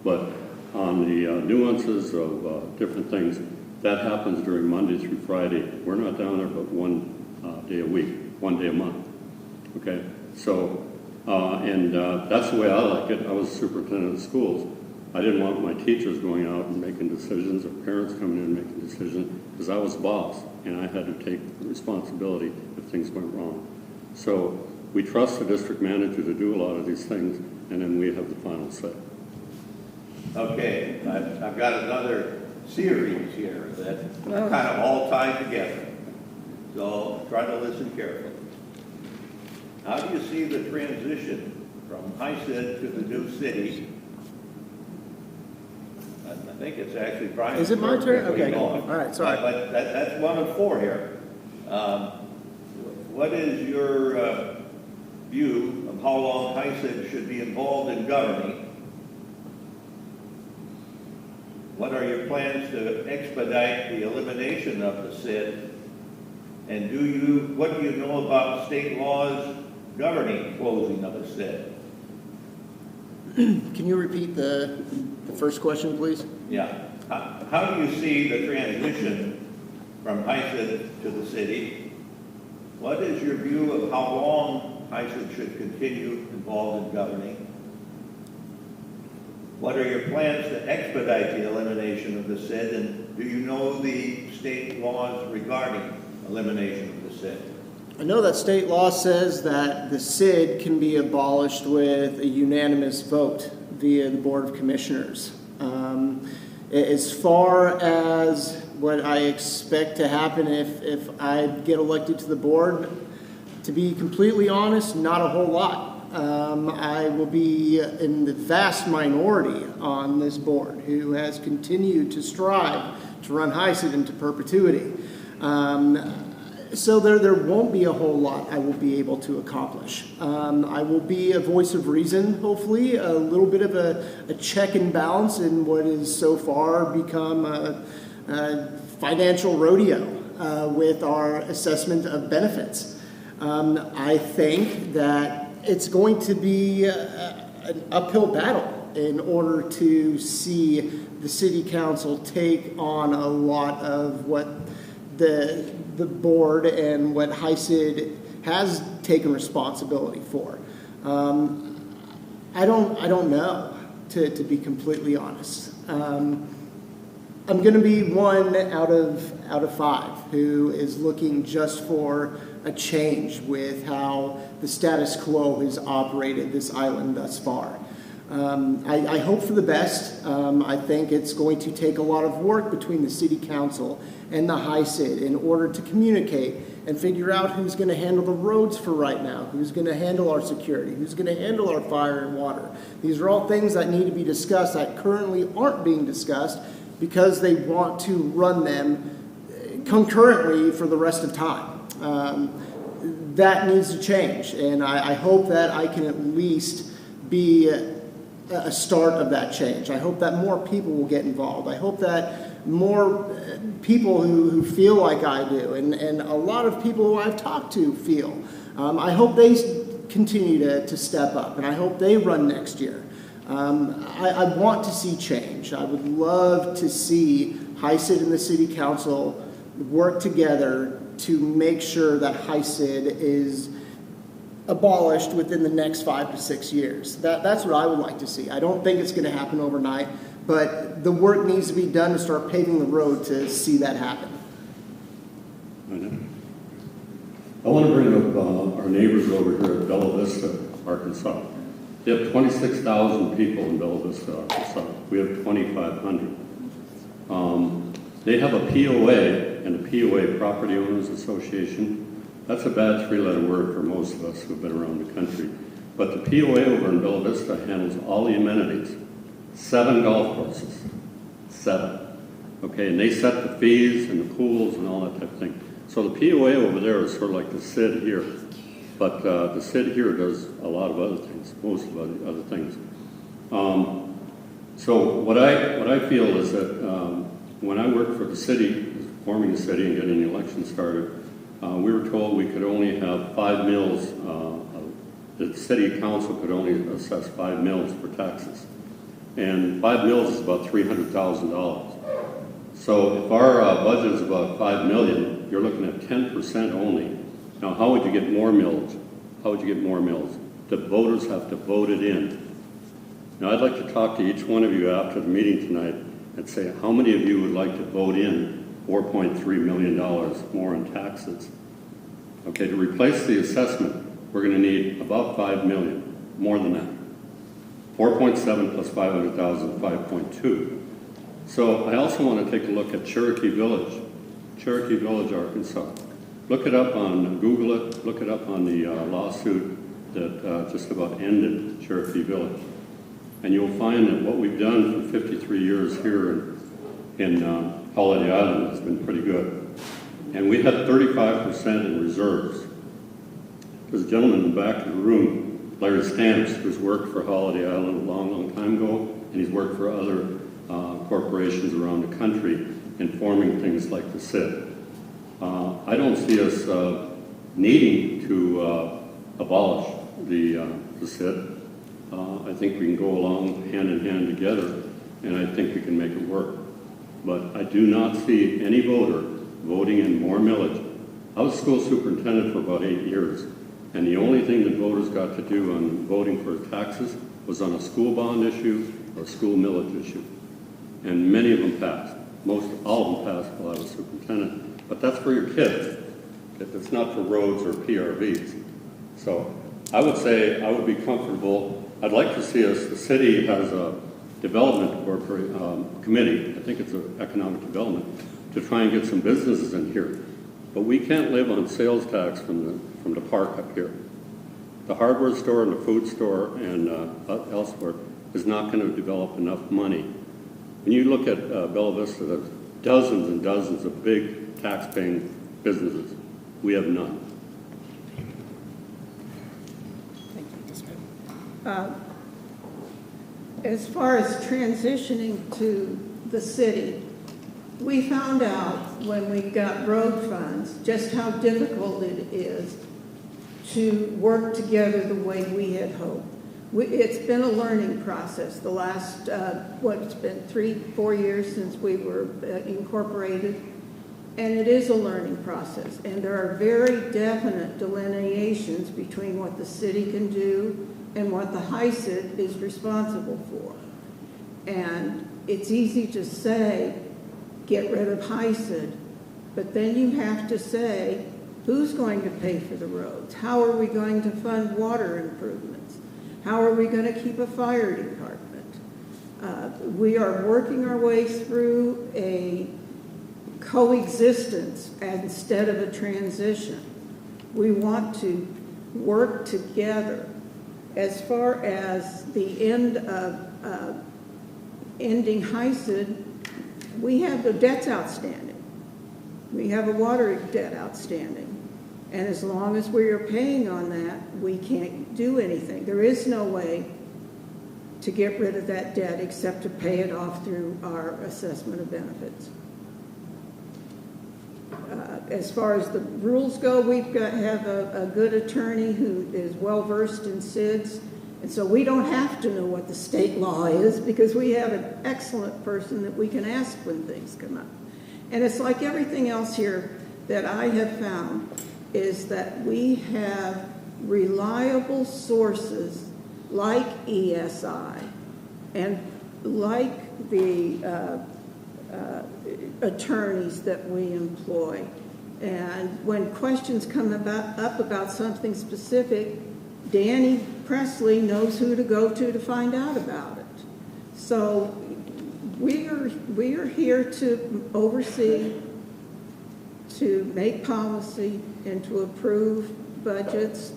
but on the nuances of different things, that happens during Monday through Friday. We're not down there but 1 day a week, 1 day a month. Okay, so, that's the way I like it. I was superintendent of schools. I didn't want my teachers going out and making decisions or parents coming in and making decisions because I was boss and I had to take responsibility if things went wrong. So we trust the district manager to do a lot of these things, and then we have the final say.
Okay, I've got another series here that kind of all tied together. So try to listen carefully. How do you see the transition from HISID to the new city? I think it's actually Brian.
Is it my turn? Okay, all right, sorry.
But that's 1 of 4 here. What is your view of how long HISID should be involved in governing? What are your plans to expedite the elimination of the SID? And what do you know about state laws governing closing of a SID?
Can you repeat the first question, please?
Yeah. How do you see the transition from HISID to the city? What is your view of how long HISID should continue involved in governing? What are your plans to expedite the elimination of the SID? And do you know the state laws regarding elimination of the SID?
I know that state law says that the SID can be abolished with a unanimous vote via the Board of Commissioners. As far as what I expect to happen if I get elected to the board, to be completely honest, not a whole lot. I will be in the vast minority on this board who has continued to strive to run HISID into perpetuity. So there won't be a whole lot I will be able to accomplish. I will be a voice of reason, hopefully, a little bit of a check and balance in what has so far become a financial rodeo with our assessment of benefits. I think that it's going to be an uphill battle in order to see the city council take on a lot of what the board and what HISID has taken responsibility for. I don't know, to be completely honest. I'm going to be 1 out of 5 who is looking just for a change with how the status quo has operated this island thus far. I hope for the best. I think it's going to take a lot of work between the City Council and the HISID in order to communicate and figure out who's going to handle the roads for right now, who's going to handle our security, who's going to handle our fire and water. These are all things that need to be discussed that currently aren't being discussed because they want to run them concurrently for the rest of time. That needs to change, and I hope that I can at least be a start of that change. I hope that more people will get involved. I hope that more people who feel like I do, and a lot of people who I've talked to feel. I hope they continue to step up, and I hope they run next year. I want to see change. I would love to see HISID and the City Council work together to make sure that HISID is abolished within the next 5 to 6 years. That's what I would like to see. I don't think it's going to happen overnight, but the work needs to be done to start paving the road to see that happen.
I want to bring up our neighbors over here at Bella Vista, Arkansas. They have 26,000 people in Bella Vista, Arkansas. We have 2,500. They have a POA, and a POA, Property Owners Association. That's a bad three-letter word for most of us who have been around the country. But the POA over in Bella Vista handles all the amenities. 7 golf courses. 7. Okay, and they set the fees and the pools and all that type of thing. So the POA over there is sort of like the CID here. But the CID here does a lot of other things, most of the other things. So what I feel is that when I worked for the city, forming the city and getting the election started, we were told we could only have 5 mills. The city council could only assess 5 mills for taxes. And 5 mills is about $300,000. So if our budget is about $5 million, you're looking at 10% only. Now, how would you get more mills? How would you get more mills? The voters have to vote it in. Now, I'd like to talk to each one of you after the meeting tonight and say, how many of you would like to vote in $4.3 million more in taxes? Okay, to replace the assessment, we're going to need about $5 million, more than that. 4.7 plus 500,000, 5.2. So I also want to take a look at Cherokee Village, Arkansas. Look it up on, Google it, look it up on the lawsuit that just about ended Cherokee Village. And you'll find that what we've done for 53 years here in Holiday Island has been pretty good. And we had 35% in reserves. There's a gentleman in the back of the room, Larry Stamps, who's worked for Holiday Island a long, long time ago, and he's worked for other corporations around the country in forming things like the CID. I don't see us needing to abolish the CID. I think we can go along hand in hand together, and I think we can make it work. But I do not see any voter voting in more millage. I was school superintendent for about 8 years, and the only thing that voters got to do on voting for taxes was on a school bond issue or a school millage issue. And many of them passed. All of them passed while I was superintendent. But that's for your kids. It's not for roads or PRVs. So I would say I would be comfortable. I'd like to see us, the city has a development committee, I think it's an economic development, to try and get some businesses in here. But we can't live on sales tax from the park up here. The hardware store and the food store and elsewhere is not going to develop enough money. When you look at Bella Vista, there's dozens and dozens of big tax-paying businesses. We have none.
As far as transitioning to the city, we found out when we got road funds just how difficult it is to work together the way we had hoped. It's been a learning process the last, it's been 3-4 years since we were incorporated, and it is a learning process. And there are very definite delineations between what the city can do and what the HISID is responsible for. And it's easy to say, get rid of HISID, but then you have to say, who's going to pay for the roads? How are we going to fund water improvements? How are we going to keep a fire department? We are working our way through a coexistence instead of a transition. We want to work together. As far as the end of ending HISID, we have the debts outstanding. We have a water debt outstanding. And as long as we are paying on that, we can't do anything. There is no way to get rid of that debt except to pay it off through our assessment of benefits. as far as the rules go, have a good attorney who is well-versed in SIDS. And so we don't have to know what the state law is because we have an excellent person that we can ask when things come up. And it's like everything else here that I have found is that we have reliable sources like ESI and like the attorneys that we employ. And when questions come up about something specific, Danny Presley knows who to go to find out about it. So we are here to oversee, to make policy, and to approve budgets,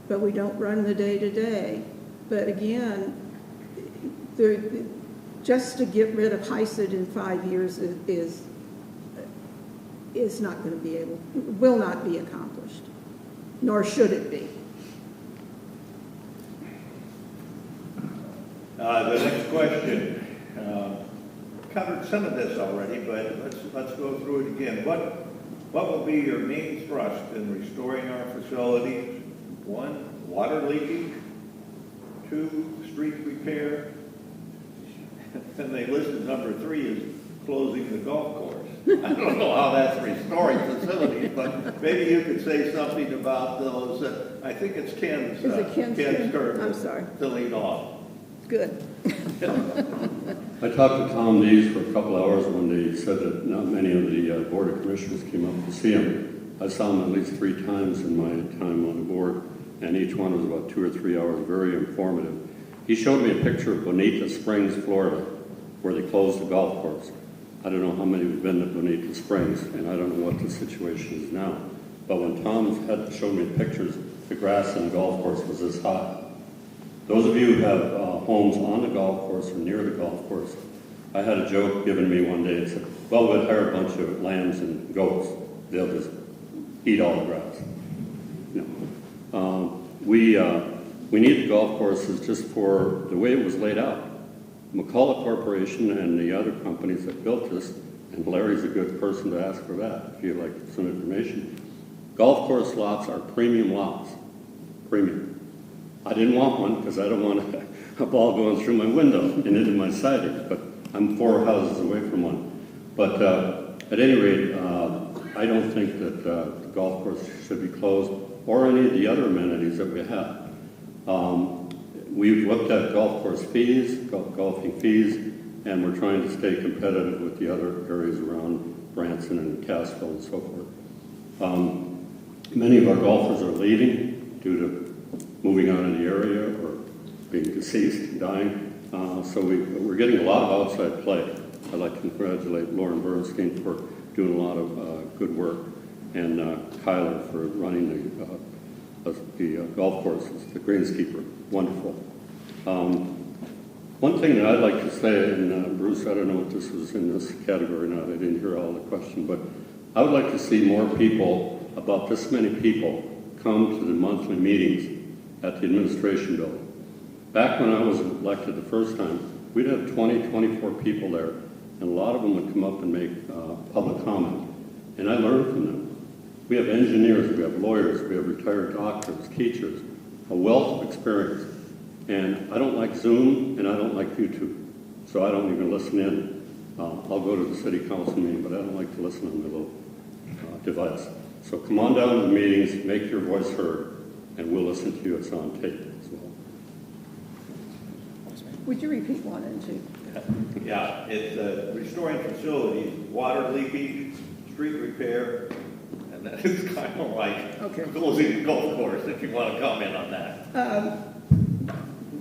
but we don't run the day-to-day. But again, just to get rid of HISID in 5 years is not going to be will not be accomplished, nor should it be.
The next question covered some of this already, but let's go through it again. What will be your main thrust in restoring our facilities? 1, water leakage. 2, street repair. And they listed number 3 as closing the golf course. I don't know how that's restoring facilities, but maybe you could say something about those. I think it's Ken's.
Is it Ken's
turn?
I'm sorry.
To lead off.
Good.
I talked to Tom Dees for a couple hours when they said that not many of the Board of Commissioners came up to see him. I saw him at least 3 times in my time on the board, and each one was about 2 or 3 hours, very informative. He showed me a picture of Bonita Springs, Florida, where they closed the golf course. I don't know how many have been to Bonita Springs, and I don't know what the situation is now. But when Tom had showed me pictures, the grass in the golf course was this high. Those of you who have homes on the golf course or near the golf course, I had a joke given me one day. It said, well, we'd hire a bunch of lambs and goats. They'll just eat all the grass. We need the golf courses just for the way it was laid out. McCullough Corporation and the other companies that built this, and Larry's a good person to ask for that if you'd like some information. Golf course lots are premium lots. Premium. I didn't want one because I don't want a ball going through my window and into my siding, but I'm 4 houses away from one. But at any rate, I don't think that the golf course should be closed or any of the other amenities that we have. We've looked at golf course fees, golfing fees, and we're trying to stay competitive with the other areas around Branson and Cassville and so forth. Many of our golfers are leaving due to moving out of the area or being deceased, dying. So we're getting a lot of outside play. I'd like to congratulate Lauren Bernstein for doing a lot of good work, and Kyler for running the golf courses, the greenskeeper. Wonderful. One thing that I'd like to say, and Bruce, I don't know if this was in this category or not, I didn't hear all the question, but I would like to see more people, about this many people, come to the monthly meetings at the administration building. Back when I was elected the first time, we'd have 20, 24 people there, and a lot of them would come up and make public comment, and I learned from them. We have engineers, we have lawyers, we have retired doctors, teachers, a wealth of experience. And I don't like Zoom, and I don't like YouTube, so I don't even listen in. I'll go to the city council meeting, but I don't like to listen on my little device. So come on down to the meetings, make your voice heard, and we'll listen to you. It's on tape as well.
Would you repeat 1 and 2?
Yeah, it's restoring facilities, water leakage, street repair, and that is kind of like closing the golf course, if you want to comment on that.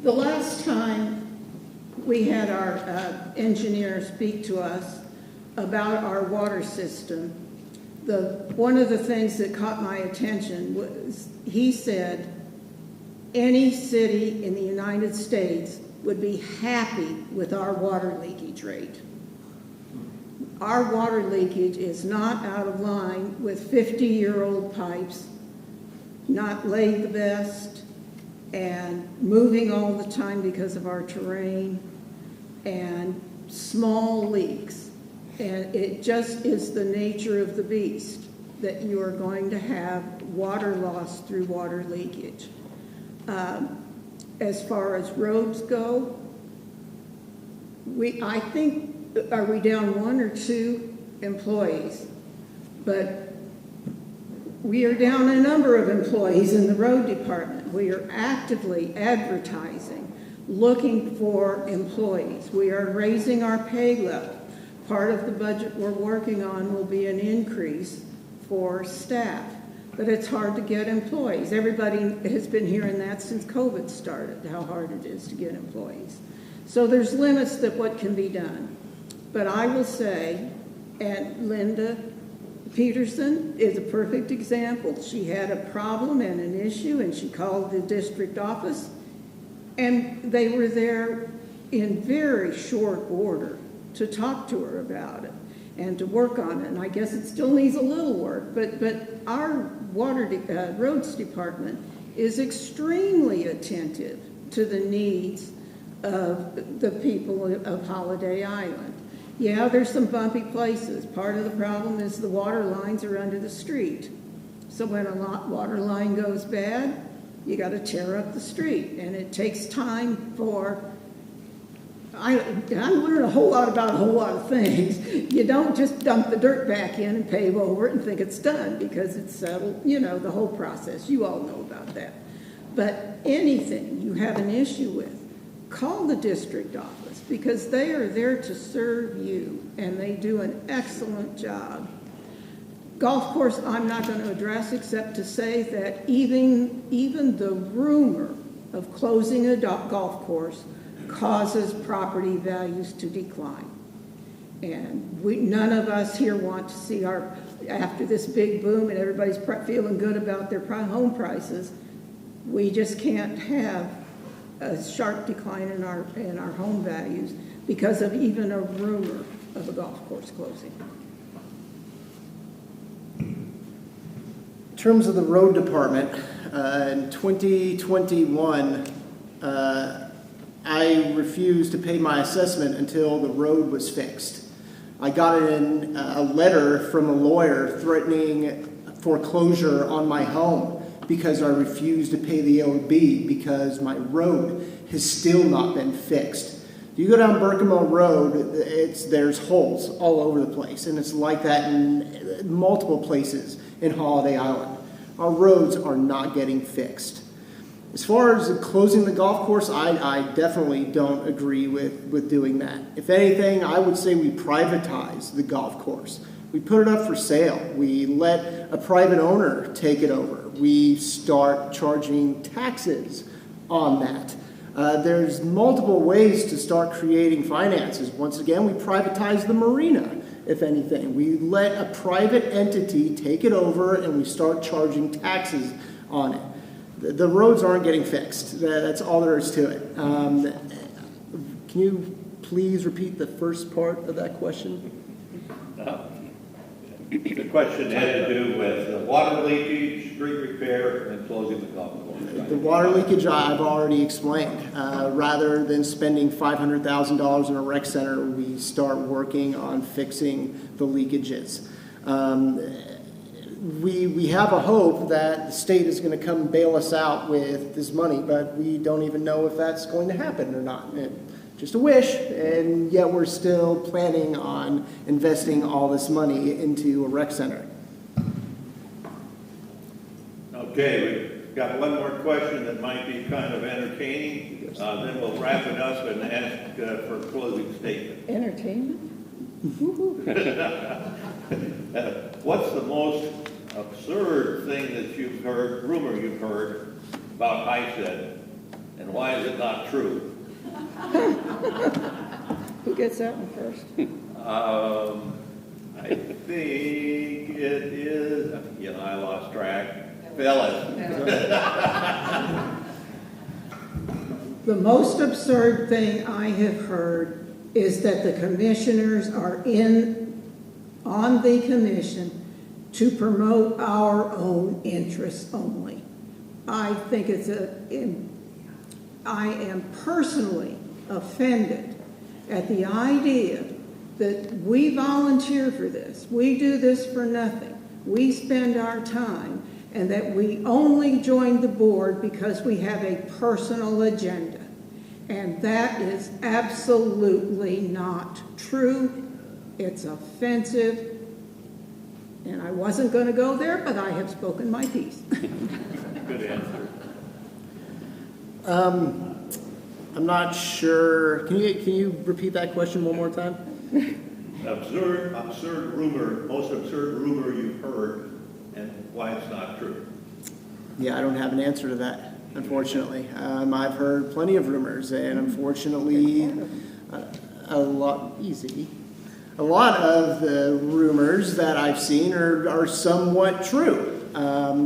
The last time we had our engineer speak to us about our water system, one of the things that caught my attention was he said any city in the United States would be happy with our water leakage rate. Our water leakage is not out of line with 50-year-old pipes, not laid the best, and moving all the time because of our terrain, and small leaks. And it just is the nature of the beast. that you are going to have water loss through water leakage. As far as roads go, I think, are we down 1 or 2 employees? But we are down a number of employees in the road department. We are actively advertising, looking for employees. We are raising our pay level. Part of the budget we're working on will be an increase for staff, but it's hard to get employees. Everybody has been hearing that since COVID started, how hard it is to get employees. So there's limits to what can be done. But I will say, and Linda Peterson is a perfect example. She had a problem and an issue, and she called the district office, and they were there in very short order to talk to her about it and to work on it. And I guess it still needs a little work, but our roads department is extremely attentive to the needs of the people of Holiday Island. Yeah, there's some bumpy places. Part of the problem is the water lines are under the street. So when a water line goes bad, you got to tear up the street, and it takes time for. I learned a whole lot about a whole lot of things. You don't just dump the dirt back in and pave over it and think it's done because it's settled, you know, the whole process. You all know about that. But anything you have an issue with, call the district office because they are there to serve you, and they do an excellent job. Golf course, I'm not going to address except to say that even the rumor of closing a golf course causes property values to decline. And none of us here want to see after this big boom and everybody's feeling good about their home prices, we just can't have a sharp decline in our home values because of even a rumor of a golf course closing.
In terms of the road department, in 2021, I refused to pay my assessment until the road was fixed. I got a letter from a lawyer threatening foreclosure on my home because I refused to pay the OB because my road has still not been fixed. You go down Berkamo Road, there's holes all over the place, and it's like that in multiple places in Holiday Island. Our roads are not getting fixed. As far as closing the golf course, I definitely don't agree with doing that. If anything, I would say we privatize the golf course. We put it up for sale. We let a private owner take it over. We start charging taxes on that. There's multiple ways to start creating finances. Once again, we privatize the marina, if anything. We let a private entity take it over and we start charging taxes on it. The roads aren't getting fixed. That's all there is to it. Can you please repeat the first part of that question?
The question had to do with water leakage, street repair, and closing the golf course.
The water leakage I've already explained. Rather than spending $500,000 in a rec center, we start working on fixing the leakages. We have a hope that the state is going to come bail us out with this money, but we don't even know if that's going to happen or not. Just a wish, and yet we're still planning on investing all this money into a rec center.
Okay, we've got one more question that might be kind of entertaining. Then we'll wrap it up and ask for a closing statement.
Entertainment?
What's the most absurd thing that you've heard, rumor you've heard about HISID, and why is it not true?
Who gets that one first?
I think it is, I lost track. Phyllis.
The most absurd thing I have heard is that the commissioners are on the commission to promote our own interests only. I think I am personally offended at the idea that we volunteer for this. We do this for nothing. we spend our time, and that we only join the board because we have a personal agenda. And that is absolutely not true. It's offensive. And I wasn't going to go there, but I have spoken my piece.
Good answer.
I'm not sure. Can you repeat that question one more time?
Absurd rumor, most absurd rumor you've heard, and why it's not true.
Yeah, I don't have an answer to that, unfortunately. I've heard plenty of rumors, and unfortunately, a lot of the rumors that I've seen are somewhat true.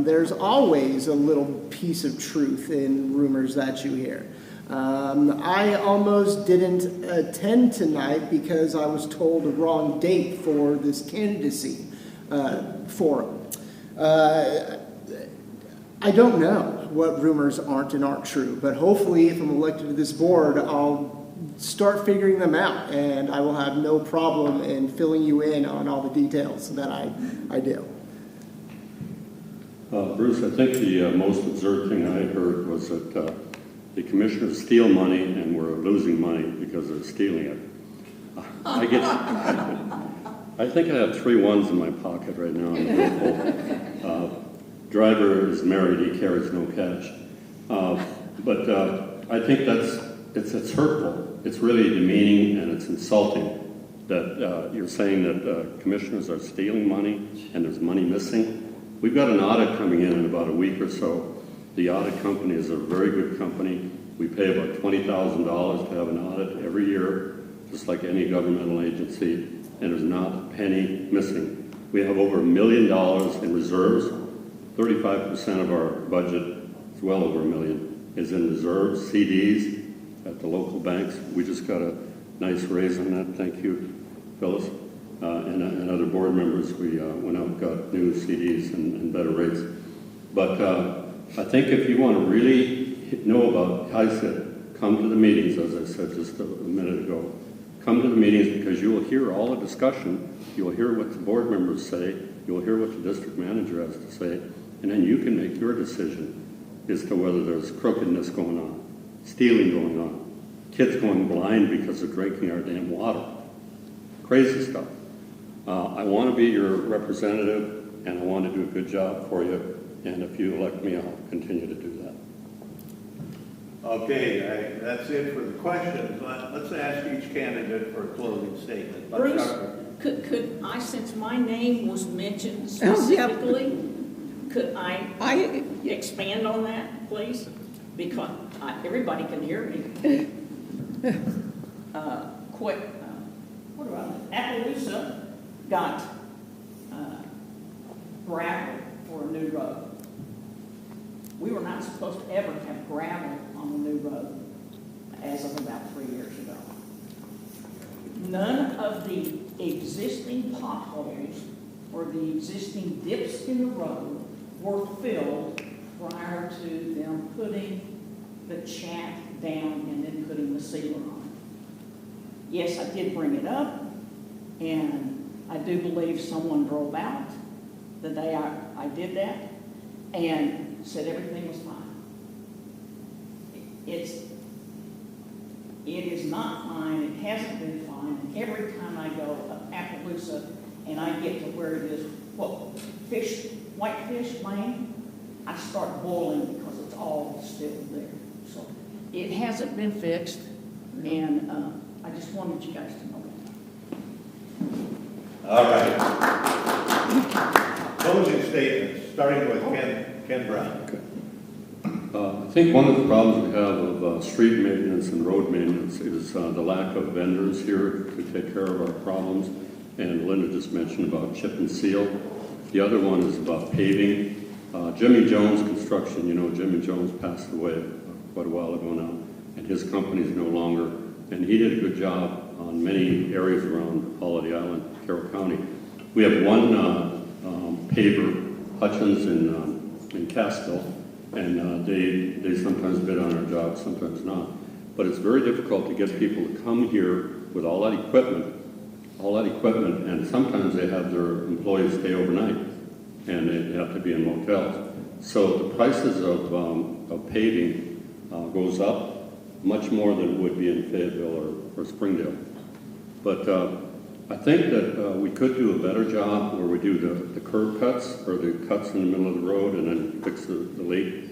There's always a little piece of truth in rumors that you hear. I almost didn't attend tonight because I was told the wrong date for this candidacy forum. I don't know what rumors aren't and aren't true, but hopefully if I'm elected to this board, I'll start figuring them out, and I will have no problem in filling you in on all the details that I do.
Bruce, I think the most absurd thing I heard was that the commissioners steal money and we're losing money because they're stealing it. I think I have 3 ones in my pocket right now. I'm grateful. Driver is married, he carries no cash. But I think it's hurtful. It's really demeaning and it's insulting that you're saying that commissioners are stealing money and there's money missing. We've got an audit coming in about a week or so. The audit company is a very good company. We pay about $20,000 to have an audit every year, just like any governmental agency, and there's not a penny missing. We have over $1 million in reserves. 35% of our budget, is well over $1 million, is in reserves, CDs at the local banks. We just got a nice raise on that. Thank you, Phyllis. And other board members, we went out and got new CDs and better rates. But I think if you want to really know about HISID, come to the meetings, as I said just a minute ago. Come to the meetings because you will hear all the discussion. You'll hear what the board members say. You'll hear what the district manager has to say. And then you can make your decision as to whether there's crookedness going on, stealing going on, kids going blind because they're drinking our damn water. Crazy stuff. I want to be your representative, and I want to do a good job for you. And if you elect me, I'll continue to do that.
Okay, that's it for the questions. Let's ask each candidate for a closing statement.
Bruce, could I, since my name was mentioned specifically, could I expand on that, please? Because everybody can hear me. What about Appaloosa got gravel for a new road. We were not supposed to ever have gravel on the new road as of about 3 years ago. None of the existing potholes or the existing dips in the road were filled prior to them putting the chat down and then putting the sealer on. Yes, I did bring it up, and I do believe someone drove out the day I did that and said everything was fine. It is not fine. It hasn't been fine. And every time I go up Appaloosa and I get to where it is, Whitefish Lane, I start boiling because it's all still there. So it hasn't been fixed, and I just wanted you guys to know that.
All right. Closing statements, starting with Ken Brown.
Okay. I think one of the problems we have of street maintenance and road maintenance is the lack of vendors here to take care of our problems. And Linda just mentioned about chip and seal. The other one is about paving. Jimmy Jones Construction, you know, Jimmy Jones passed away quite a while ago now, and his company is no longer. And he did a good job on many areas around Holiday Island, Carroll County. We have one paver, Hutchins in Cassville, and they sometimes bid on our jobs, sometimes not. But it's very difficult to get people to come here with all that equipment, and sometimes they have their employees stay overnight. and they have to be in motels. So the prices of paving goes up much more than it would be in Fayetteville or Springdale. But I think that we could do a better job where we do the curb cuts or the cuts in the middle of the road and then fix the lake.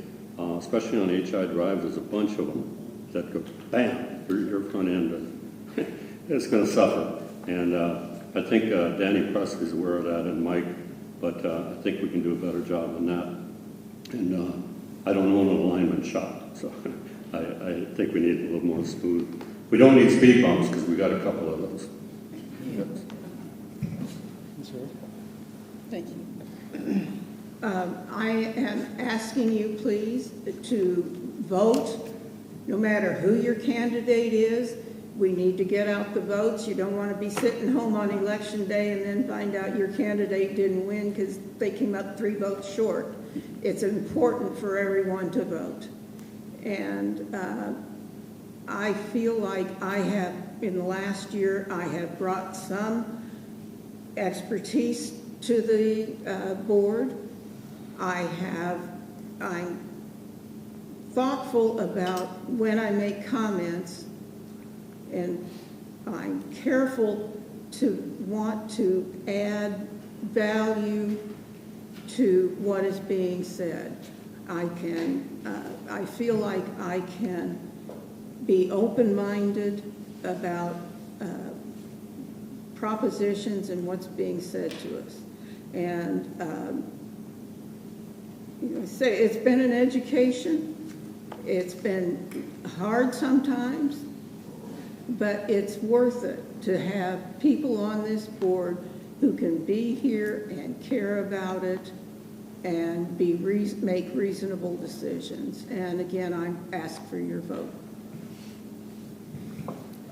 Especially on HI Drive, there's a bunch of them that go bam through your front end. It's going to suffer. And I think Danny Presley's aware of that and Mike, but I think we can do a better job on that. And I don't own an alignment shop, so I think we need a little more smooth. We don't need speed bumps because we got a couple of those.
Thank you. I am asking you, please, to vote, no matter who your candidate is. We need to get out the votes. You don't want to be sitting home on election day and then find out your candidate didn't win because they came up 3 votes short. It's important for everyone to vote. And I feel like I have, in the last year, I have brought some expertise to the board. I'm thoughtful about when I make comments, and I'm careful to want to add value to what is being said. I feel like I can be open-minded about propositions and what's being said to us. And say it's been an education. It's been hard sometimes, but it's worth it to have people on this board who can be here and care about it and make reasonable decisions. And again, I ask for your vote.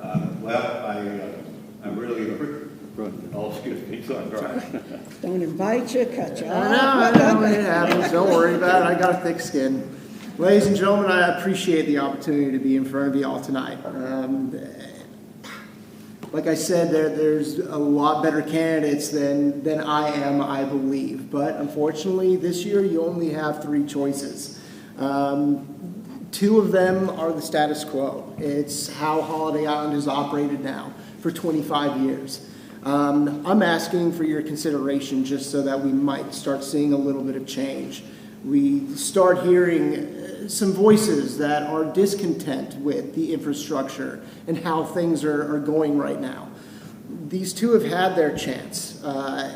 I really appreciate. Oh, excuse me, sorry.
Don't invite you, cut you off.
I know, it happens. Don't worry about it. I got a thick skin. Ladies and gentlemen, I appreciate the opportunity to be in front of you all tonight. Like I said, there's a lot better candidates than I am, I believe. But unfortunately, this year you only have 3 choices. 2 of them are the status quo. It's how Holiday Island has operated now for 25 years. I'm asking for your consideration just so that we might start seeing a little bit of change. We start hearing some voices that are discontent with the infrastructure and how things are going right now. These 2 have had their chance. And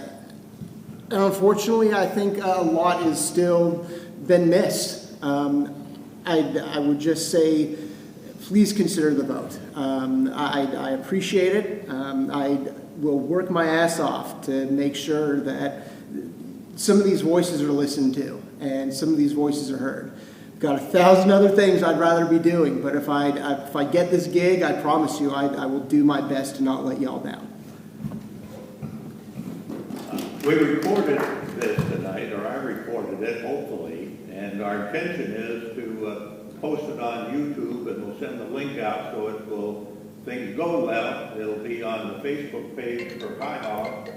unfortunately, I think a lot has still been missed. I would just say, please consider the vote. I appreciate it. I will work my ass off to make sure that some of these voices are listened to and some of these voices are heard. I've got 1,000 other things I'd rather be doing, but if I get this gig, I promise you I will do my best to not let y'all down.
We recorded this tonight, or I recorded it, hopefully, and our intention is to post it on YouTube, and we'll send the link out so it will, things go well, it'll be on the Facebook page for HIHOG,